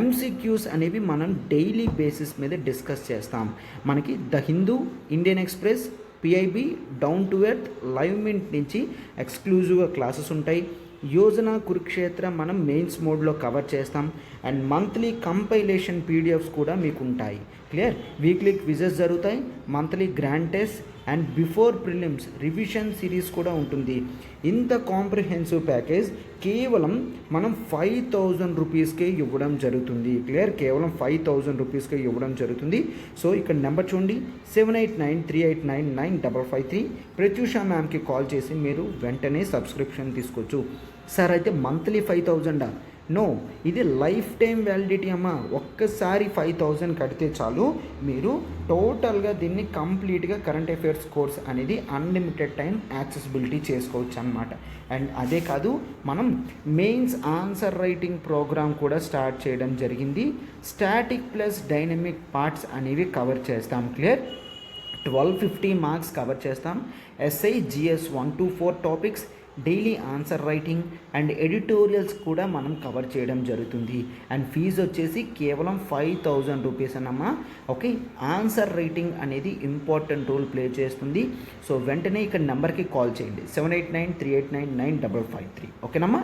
ఎంసీక్యూస్ అనేవి మనం డైలీ బేసిస్ మీద డిస్కస్ చేస్తాం. మనకి the Hindu, Indian Express, PIB, down to earth, live mint నుంచి ఎక్స్క్లూజివ్గా క్లాసెస్ ఉంటాయి. యోజన, కురుక్షేత్ర మనం మెయిన్స్ మోడ్లో కవర్ చేస్తాం. అండ్ మంత్లీ కంపైలేషన్ పీడిఎఫ్స్ కూడా మీకు ఉంటాయి. క్లియర్? వీక్లీ క్విజెస్ జరుగుతాయి, monthly grand test and before prelims revision series కూడా ఉంటుంది. ఇంత కాంప్రిహెన్సివ్ ప్యాకేజ్ కేవలం మనం 5,000 రూపీస్కే ఇవ్వడం జరుగుతుంది. క్లియర్? కేవలం 5,000 రూపీస్కే ఇవ్వడం జరుగుతుంది. సో ఇక్కడ నెంబర్ చూడండి, 7893899553. ప్రత్యూష మ్యామ్కి కాల్ చేసి మీరు వెంటనే సబ్స్క్రిప్షన్ తీసుకోవచ్చు. సార్ అయితే మంత్లీ 5,000? నో, ఇది లైఫ్ టైం వ్యాలిడిటీ అమ్మా. ఒక్కసారి 5,000 కడితే చాలు, మీరు టోటల్గా దీన్ని కంప్లీట్గా కరెంట్ అఫైర్స్ కోర్స్ అనేది అన్లిమిటెడ్ టైం యాక్సెసిబిలిటీ చేసుకోవచ్చు అన్నమాట. అండ్ అదే కాదు, మనం మెయిన్స్ ఆన్సర్ రైటింగ్ ప్రోగ్రామ్ కూడా స్టార్ట్ చేయడం జరిగింది. స్టాటిక్ ప్లస్ డైనమిక్ పార్ట్స్ అనేవి కవర్ చేస్తాం. క్లియర్? 1250 మార్క్స్ కవర్ చేస్తాం. Essay, GS 1 to 4 topics, daily answer writing and editorials కూడా మనం కవర్ చేయడం జరుగుతుంది. అండ్ ఫీజు వచ్చేసి కేవలం 5,000 రూపీస్ అన్నమ్మా. ఓకే, ఆన్సర్ రైటింగ్ అనేది ఇంపార్టెంట్ రోల్ ప్లే చేస్తుంది. సో వెంటనే ఇక్కడ నెంబర్కి కాల్ చేయండి, 7893899553. ఓకేనమ్మా.